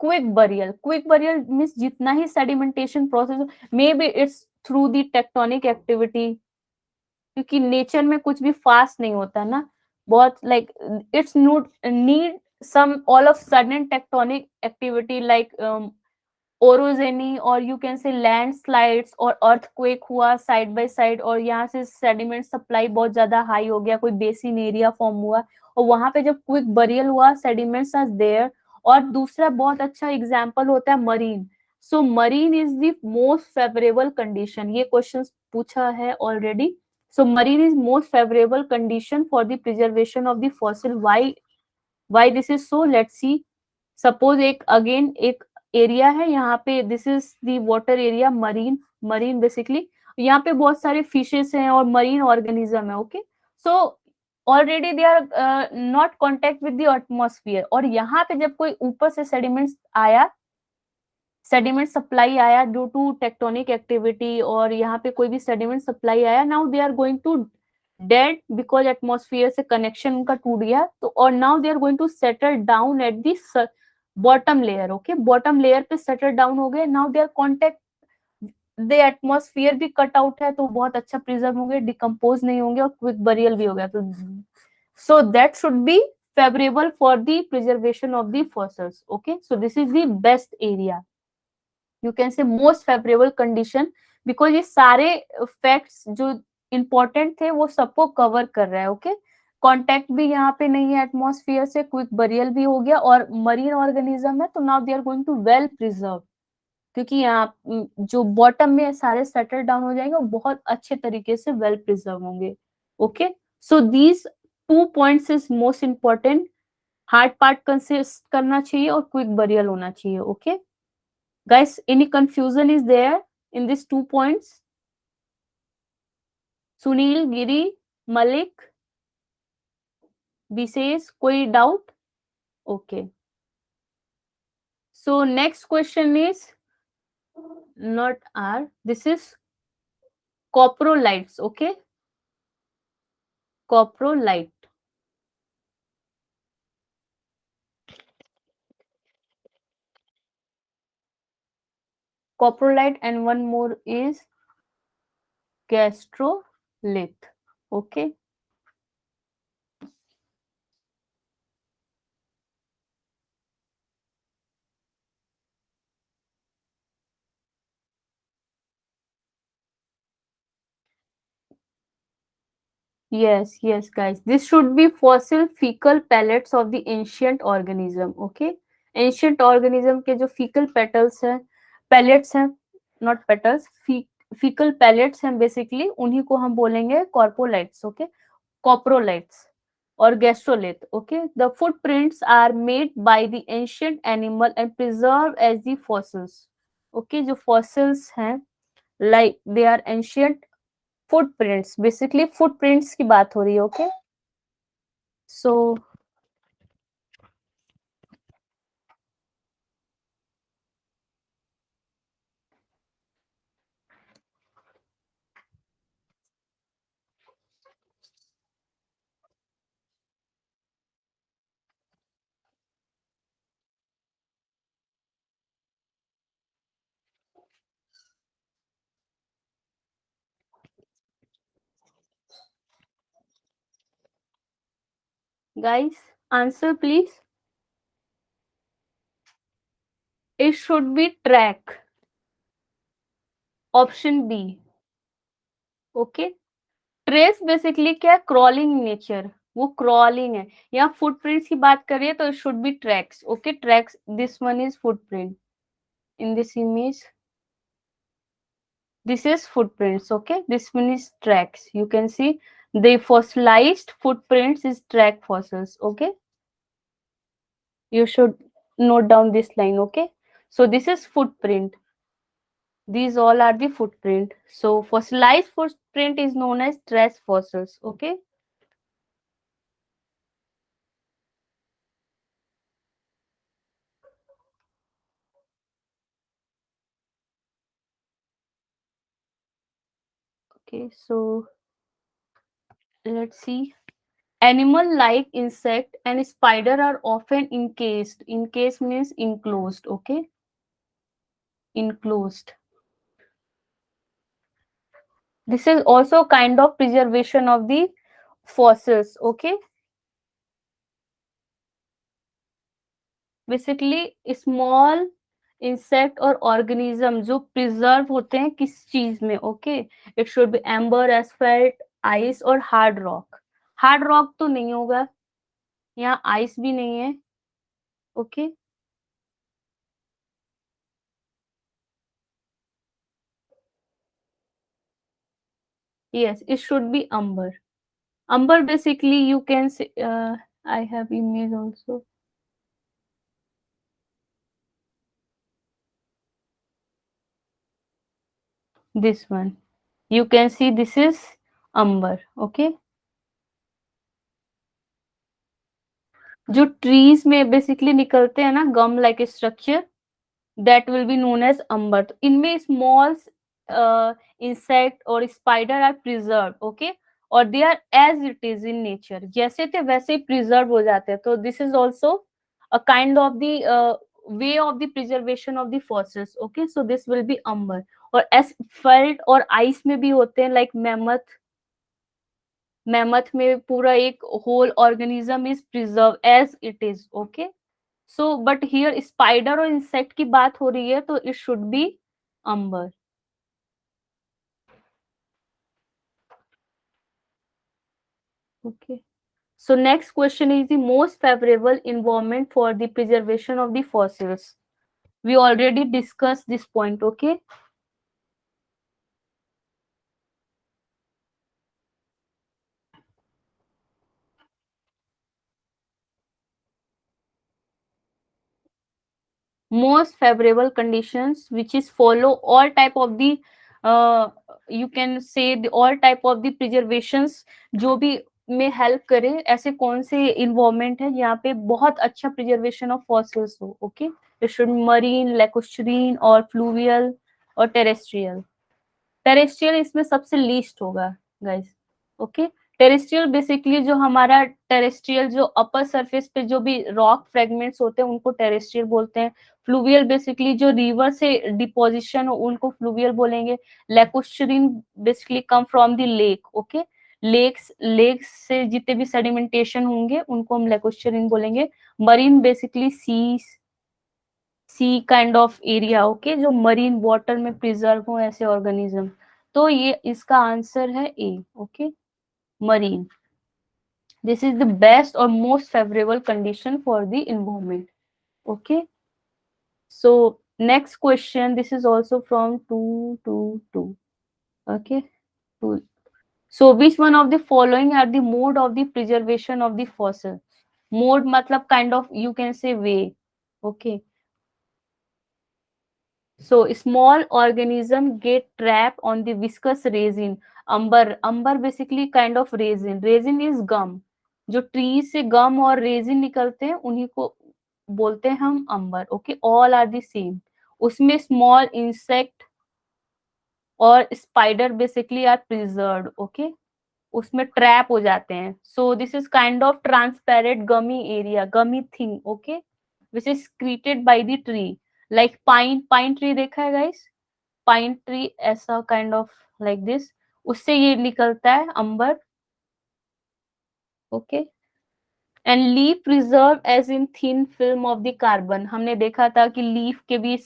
quick burial. Quick burial means जितना ही sedimentation process, may be it's through the tectonic activity, क्योंकि nature में कुछ भी फास्ट नहीं होता ना. बहुत like it's need some all of sudden tectonic activity like orogeny और you can say landslides और earthquake हुआ साइड बाय साइड, और यहाँ से सेडिमेंट सप्लाई बहुत ज्यादा हाई हो गया, कोई बेसिन एरिया फॉर्म हुआ और वहां पे जब क्विक बरियल हुआ सेडिमेंट्स आर देयर. और दूसरा बहुत अच्छा एग्जांपल होता है marine. So marine is the most favourable condition, ये क्वेश्चन पूछा है already. So marine is most favourable condition for the preservation of the fossil. Why this is so? Let's C. Suppose एक अगेन एक area है यहाँ पे, this is the water area, marine, marine basically यहाँ पे बहुत सारे फिशेस हैं और मरीन ऑर्गेनिज्म है, okay. So already they are not contact with the atmosphere, और यहाँ पे जब कोई ऊपर से सेडिमेंट्स आया, सेडिमेंट सप्लाई आया ड्यू टू टेक्टोनिक एक्टिविटी, और यहाँ पे कोई भी सेडिमेंट सप्लाई आया, now they are going to dead because atmosphere से कनेक्शन उनका टूट गया, तो और now they are going to settle down at the bottom layer, okay, bottom layer पे सेटल डाउन हो गए, now they are contact, the atmosphere भी कट आउट है तो बहुत अच्छा प्रिजर्व होंगे, डिकम्पोज नहीं होंगे और क्विक बरियल भी हो गया, तो so that should be favorable for the preservation of the fossils, okay, so this is the best area, you can say most favorable condition, because ये सारे फैक्ट्स जो इंपॉर्टेंट थे वो सबको कवर कर रहा है, ओके। कांटेक्ट भी यहाँ पे नहीं है एटमॉस्फेयर से, क्विक बरियल भी हो गया, और मरीन ऑर्गेनिज्म है, तो now they are going to well preserve, क्योंकि यहाँ जो बॉटम में सारे सेटल डाउन हो जाएंगे वो बहुत अच्छे तरीके से वेल प्रिजर्व होंगे, okay. So these 2 points is most important, hard part consist करना चाहिए और क्विक बरियल होना चाहिए, okay. Guys, any confusion is there in these 2 points? Sunil, Giri, Malik, Bises, koi doubt? Okay. So next question is not R. This is coprolites. Okay. Coprolite. Coprolite, and one more is gastrolith. Okay. Yes, yes, guys. This should be fossil fecal pellets of the ancient organism. Okay. Ancient organism के जो fecal petals हैं, pellets हैं, not petals, fecal pellets हैं basically, उन्हीं को हम बोलेंगे corpolites. Okay. Coprolites or gastrolith. Okay. The footprints are made by the ancient animal and preserved as the fossils. Okay. जो fossils हैं, like they are ancient footprints, basically footprints की बात हो रही है, okay. So guys, answer please. It should be track, option B, okay. Trace basically क्या है, crawling nature, वो क्रॉलिंग है, यहाँ फुटप्रिंट्स की बात करिए तो should be tracks, okay, tracks, this one is footprint in this image, this is footprints, okay, this one is tracks, you can see the fossilized footprints is track fossils, okay. You should note down this line, okay. So this is footprint, these all are the footprint, so fossilized footprint is known as trace fossils, okay. Okay, so let's see. Animal like insect and spider are often encased. Encased means enclosed, okay? Enclosed. This is also kind of preservation of the fossils, okay? Basically, small insect और organism जो preserve होते हैं किस चीज में, okay, it should be amber, asphalt, ice और hard rock, hard rock तो नहीं होगा, यहाँ आइस भी नहीं है, okay. Yes, it should be amber. Amber basically you can say, I have image also. this one you can see this is amber. Okay, जो trees में बेसिकली निकलते हैं ना gum like structure, that will be known as amber. तो इनमें small insect और spider are preserve. Okay, और they are as it is in nature, जैसे थे वैसे ही प्रिजर्व हो जाते हैं. तो this is also a kind of the way of the preservation of the fossils. Okay, so this will be amber. और एसफल्ट और आइस में भी होते हैं, लाइक मैमथ. मैमथ में पूरा एक whole organism is preserve as it is. Okay, so but here spider और इंसेक्ट की बात हो रही है, तो it should be amber. Okay. So next question is the most favorable environment for the preservation of the fossils. We already discussed this point. Okay. Most favorable conditions, which is follow all type of the you can say the all type of the preservations, जो भी में help करे, ऐसे कौन से environment है यहाँ पे बहुत अच्छा प्रिजर्वेशन ऑफ फॉसिल्स हो. Okay, it should marine, lacustrine और फ्लूवियल और टेरेस्ट्रियल. टेरेस्ट्रियल इसमें सबसे लीस्ट होगा गाइस. ओके, टेरेस्ट्रियल बेसिकली जो हमारा टेरेस्ट्रियल जो अपर सरफेस पे जो भी रॉक फ्रेगमेंट्स होते हैं उनको टेरेस्ट्रियल बोलते हैं. फ्लूवियल बेसिकली जो रिवर से डिपोजिशन हो उनको फ्लूवियल बोलेंगे. Lacustrine basically come from the lake. Okay, lakes से जितने भी सेडिमेंटेशन होंगे उनको हम लैकोस्ट्रीन बोलेंगे. Marine basically sea kind of area. Okay, जो मरीन वाटर में प्रिजर्व हो ऐसे ऑर्गेनिज्म. तो ये इसका आंसर है A. Okay, marine. This is the best और most favourable condition for the environment. Okay, so next question, this is also from 222. Okay, two. So which one of the following are the mode of the preservation of the fossil? Mode मतलब kind of you can say way. Okay. So small organism get trapped on the viscous resin. Amber basically kind of resin. Resin is gum. जो tree से गम और resin निकलते हैं उन्हीं को बोलते हैं हम amber. Okay, all are the same. उसमें स्मॉल इंसेक्ट और spider basically are preserved. Okay, उसमें ट्रैप हो जाते हैं. So this is kind of transparent gummy area, gummy thing. Okay, which is created by the tree. Like pine tree देखा है guys, pine tree ऐसा kind of like this, उससे ये निकलता है amber. Okay, and leaf preserve as in thin film of the carbon. हमने देखा था कि लीफ के भी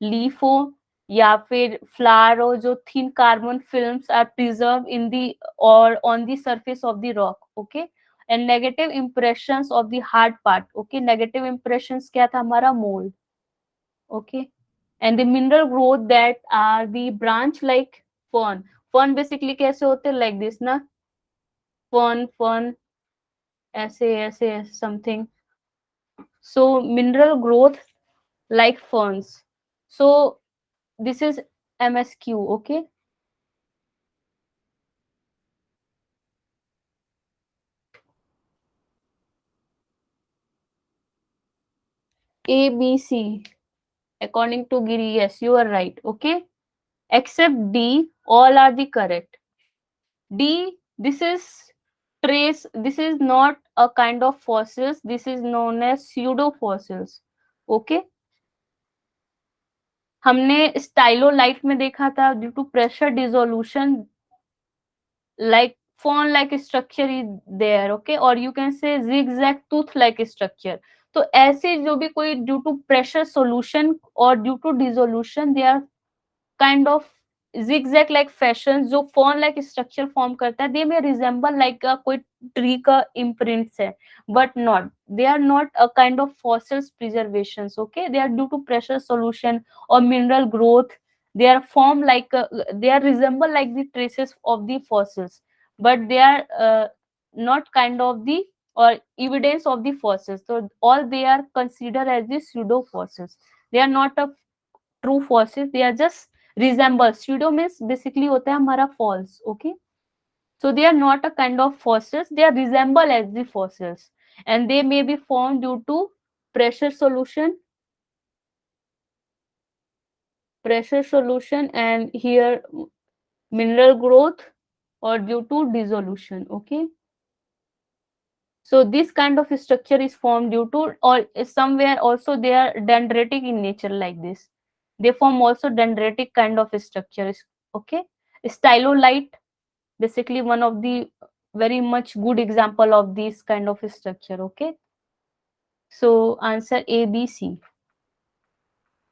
लीफ हो या फिर फ्लावर हो, जो thin carbon films are preserve in the और on the surface of the rock. Okay, and negative impressions of the hard part. Okay, negative impressions क्या था हमारा, mold. Okay, and the mineral growth that are the branch like fern. Fern basically कैसे होते हैं, like this ना, fern ऐसे ऐसे something. So mineral growth like ferns. So this is MSQ. Okay, A B C according to Giri. Yes, you are right. Okay, except D, all are the correct. D, this is trace. This is not a kind of fossils. This is known as pseudo fossils. Okay, हमने स्टाइलोलाइट में देखा था, due to pressure dissolution like fern like structure is there. Okay, और you can say zigzag tooth like structure. तो ऐसे जो भी कोई ड्यू टू प्रेशर सोल्यूशन और due to dissolution they are kind of zigzag like fashion, जो फॉर्न like structure form करता है, दे मे रिजेंबल लाइक कोई ट्री का इम्प्रिंट्स है, but not, they are not a kind of fossils preservations. Okay, they are due to pressure solution और mineral growth. They are formed like they are resemble like the traces of the fossils, but they are not kind of the or evidence of the fossils. So all they are considered as the pseudo fossils. They are not a true fossils, they are just resemble, pseudo means basically होता है हमारा false, okay. So they are not a kind of fossils, they are resemble as the fossils, and they may be formed due to pressure solution, and here mineral growth, or due to dissolution, okay. So this kind of structure is formed due to, or somewhere also they are dendritic in nature, like this. They form also dendritic kind of structures, okay. Stylolite, basically one of the very much good example of this kind of structure, okay. So answer A, B, C.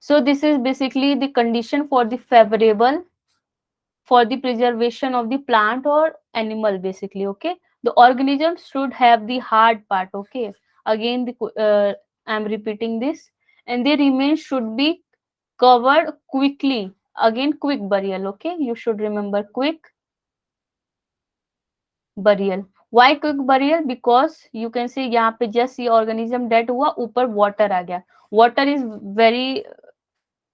So this is basically the condition for the favorable for the preservation of the plant or animal, basically, okay. The organism should have the hard part, okay. Again I'm repeating this. And the remains should be covered quickly. Again, quick burial, okay. You should remember quick burial. Why quick burial? Because you can see यहाँ पे just ये organism dead हुआ, ऊपर water आ गया. Water is very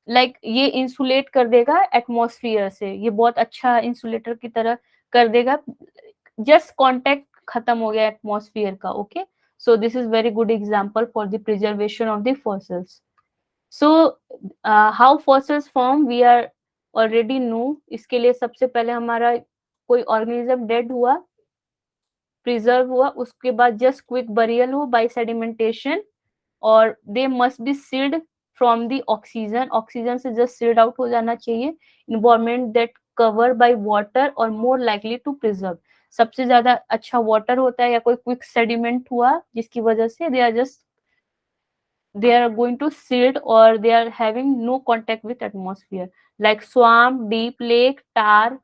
like ये insulate कर देगा atmosphere से, ये बहुत अच्छा इंसुलेटर की तरह कर देगा. जस्ट कांटेक्ट खत्म हो गया एटमॉस्फेयर का, okay. So this is very good example for the preservation of the fossils. So how fossils form we are already know. इसके लिए सबसे पहले हमारा कोई ऑर्गेनिज्म डेड हुआ, प्रिजर्व हुआ, उसके बाद जस्ट क्विक बरियल हो बाय सेडिमेंटेशन, और they must be sealed from the oxygen. Oxygen से जस्ट सील्ड आउट हो जाना चाहिए. Environment that cover by water और मोर लाइकली टू प्रिजर्व. सबसे ज्यादा अच्छा वाटर होता है, या कोई क्विक सेडिमेंट हुआ जिसकी वजह से they are going to silt, or they are having no contact with atmosphere, like swamp, deep lake, tar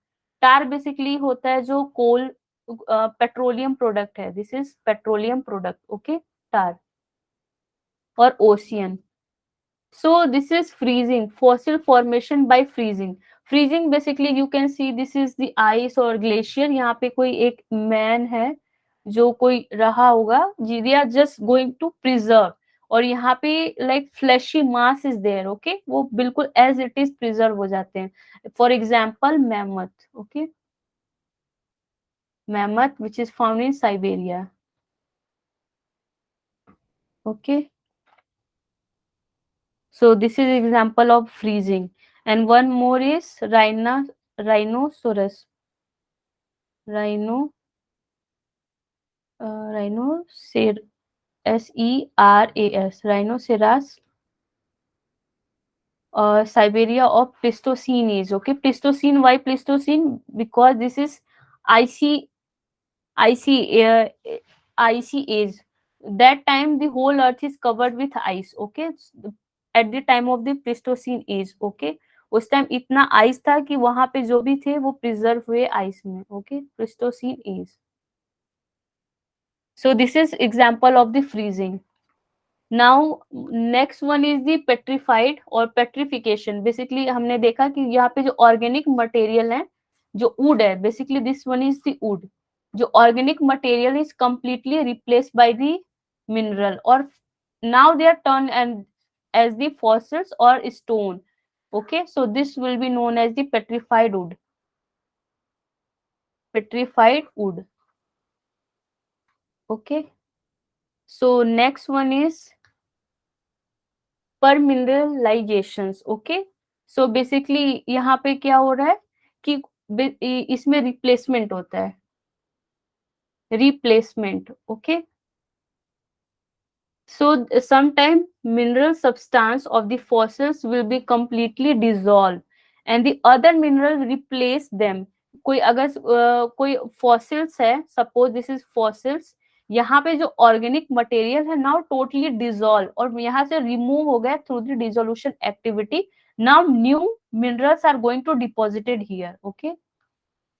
basically होता है जो coal petroleum product है. This is petroleum product, okay. tar or ocean. So this is freezing, fossil formation by freezing. Freezing basically you can see this is the ice or glacier. यहाँ पे कोई एक man है जो कोई रहा होगा, they are just going to preserve. और यहाँ पे like fleshy mass is there, okay. वो बिल्कुल as it is preserve हो जाते हैं. For example, mammoth, okay. Mammoth which is found in Siberia, okay. So this is example of freezing. And one more is rhinoceros. Rhino, rhinocer, SERAS, rhinoceros. Siberia of Pleistocene age. Okay, Pleistocene. Why Pleistocene? Because this is icy, icy, icy age. That time the whole earth is covered with ice, okay. At the time of the Pleistocene age, okay. उस time इतना ice था कि वहां पे जो भी थे वो प्रिजर्व हुए आइस में, okay. Pleistocene age. So this is example of the freezing. Now next one is the petrified or petrification. Basically हमने देखा कि यहाँ पे जो organic material है, जो wood है, basically this one is the wood. जो organic material is completely replaced by the mineral, or now they are turned and as the fossils or stone, okay. So this will be known as the petrified wood. Petrified wood, okay. So next one is per mineralizations, okay. So basically यहाँ पे क्या हो रहा है कि इसमें replacement होता है, replacement, okay. So sometime mineral substance of the fossils will be completely dissolved and the other mineral replace them. कोई अगर कोई fossils है, suppose this is fossils, यहाँ पे जो ऑर्गेनिक मटेरियल है नाउ टोटली डिजोल्व और यहाँ से रिमूव हो गया through the dissolution activity. Now new minerals are going to deposited here, okay.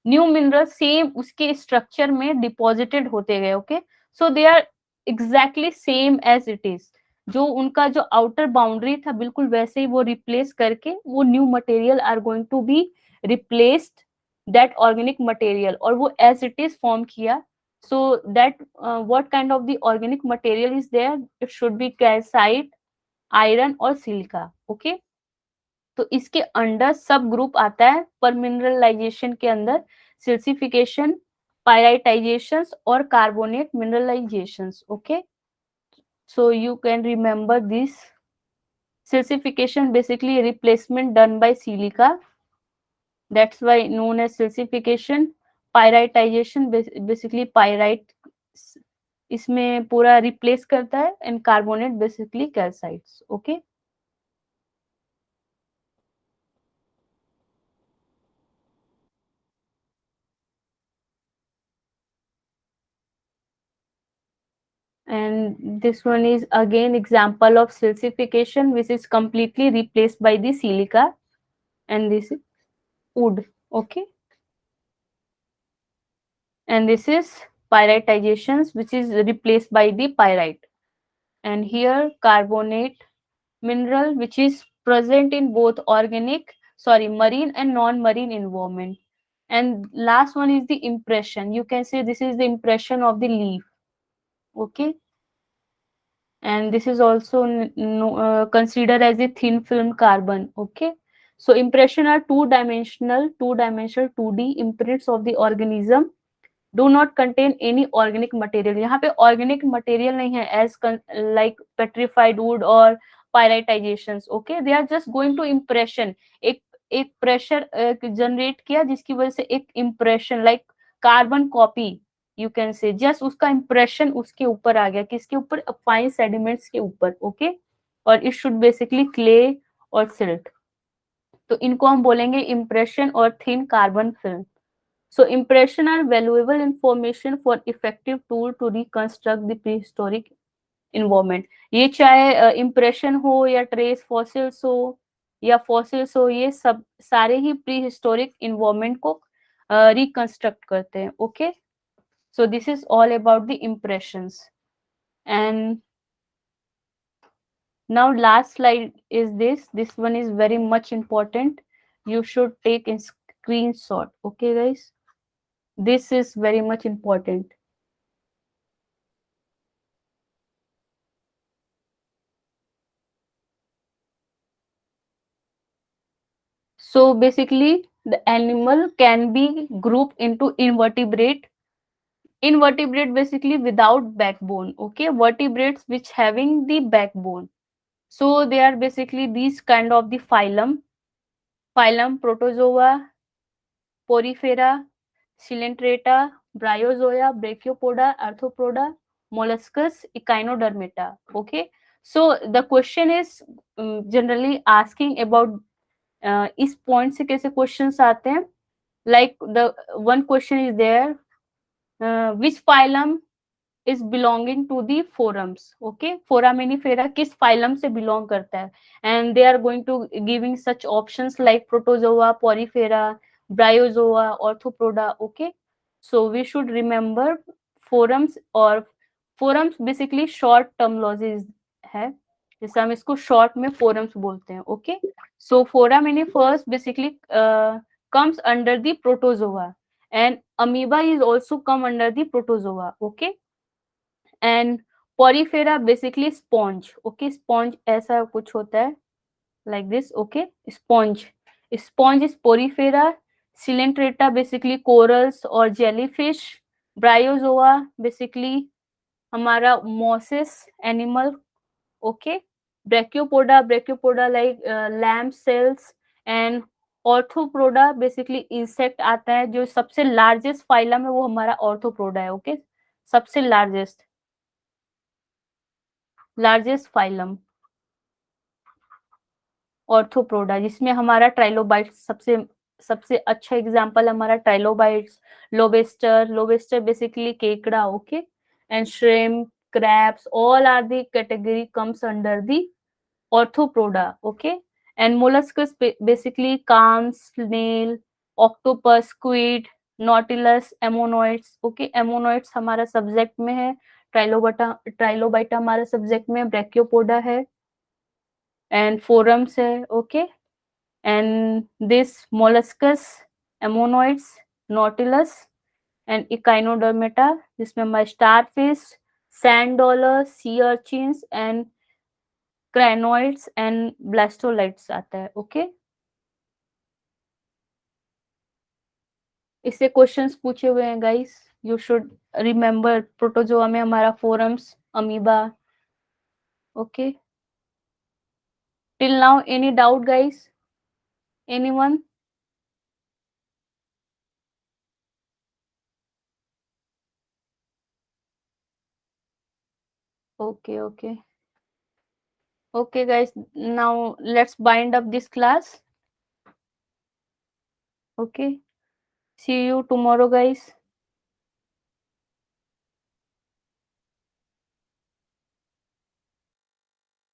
New mineral same उसके स्ट्रक्चर में डिपॉजिटेड होते गए, okay. So they are exactly same as it is. जो उनका जो आउटर बाउंड्री था बिल्कुल वैसे ही वो रिप्लेस करके वो new material are going to be replaced that organic material, और वो एज इट इज फॉर्म किया. So that what kind of the organic material is there? It should be calcite, iron or silica, okay. तो इसके under sub group आता है पर mineralisation के अंदर सिल्सिफिकेशन, पायराइटाइजेशन और carbonate mineralization. Okay, so you can remember this. Silicification basically replacement done by silica, that's why known as silicification. Pyritization basically pyrite इसमें पूरा रिप्लेस करता है and carbonate basically calcites. Okay, and this one is again example of silicification which is completely replaced by the silica, and this is wood. Okay, and this is pyritizations which is replaced by the pyrite, and here carbonate mineral which is present in both marine and non-marine environment. And last one is the impression. You can say this is the impression of the leaf. Okay, and this is also considered as a thin film carbon. Okay, so impression are two-dimensional 2D imprints of the organism, do not contain any organic material. यहाँ पे organic material नहीं है as like petrified wood or pyritizations. Okay, they are just going to impression. एक एक pressure generate किया जिसकी वजह से एक impression like carbon copy you can say, just उसका impression उसके ऊपर आ गया, किसके ऊपर, fine sediments के ऊपर. Okay, और it should basically clay और silt. तो इनको हम बोलेंगे impression और thin carbon film. So impression are valuable information for effective tool to reconstruct the prehistoric environment. ये चाहे impression हो या trace fossils हो या fossils हो, ये सब सारे ही prehistoric environment को reconstruct करते हैं. Okay, so this is all about the impressions. And now last slide is this one is very much important. You should take a screenshot. Okay guys, this is very much important. So basically, the animal can be grouped into invertebrate. Invertebrate basically without backbone. Okay, vertebrates which having the backbone. So they are basically these kind of the phylum. Phylum Protozoa, Porifera, Coelenterata, Bryozoa, Brachiopoda, Arthropoda, Molluscus, Echinodermata. Okay, so the question is generally asking about इस point से कैसे questions आते हैं. Like the one question is there, which phylum is belonging to the forams. Okay, Foraminifera किस phylum से belong करता है, and they are going to giving such options like Protozoa, Porifera, Bryozoa, Orthopoda. Okay, so we should remember forams, और forams basically short terminology है, जैसे हम इसको short में forams बोलते हैं. Okay, so foraminifers basically comes under the protozoa, and amoeba is also come under the protozoa. Okay, and porifera basically sponge. Okay, sponge ऐसा कुछ होता है like this. Okay, sponge is porifera. Coelenterata basically corals or jellyfish. Bryozoa basically हमारा mosses animal. Okay, brachiopoda like lamb cells, and orthopoda basically insect आता है, जो सबसे largest phylum है वो हमारा ऑर्थोपोडा है. ओके, सबसे लार्जेस्ट फाइलम ऑर्थोपोडा, जिसमें हमारा ट्राइलोबाइट्स सबसे सबसे अच्छा एग्जांपल हमारा ट्राइलोबाइट्स, लोबेस्टर बेसिकली केकड़ा. Okay, and shrimp, crabs, all are the category comes under the Orthopoda. Okay, and molluscus basically clams, snail, octopus, squid, nautilus, ammonoids. Okay, ammonoids हमारा subject में है, ट्राइलोबाइटा हमारा सब्जेक्ट में, ब्रैकियोपोडा है, and forums है. Okay, and this molluscus, ammonoids, nautilus and echinodermata, जिसमें हमारे starfish, sand dollar, sea urchins and crinoids and blastolites आता है. ओके, इससे क्वेश्चंस पूछे हुए हैं guys, you should remember. Protozoa में हमारा forums, amoeba. Okay, till now any doubt guys, anyone? Okay okay okay guys, now let's bind up this class. Okay, see you tomorrow guys.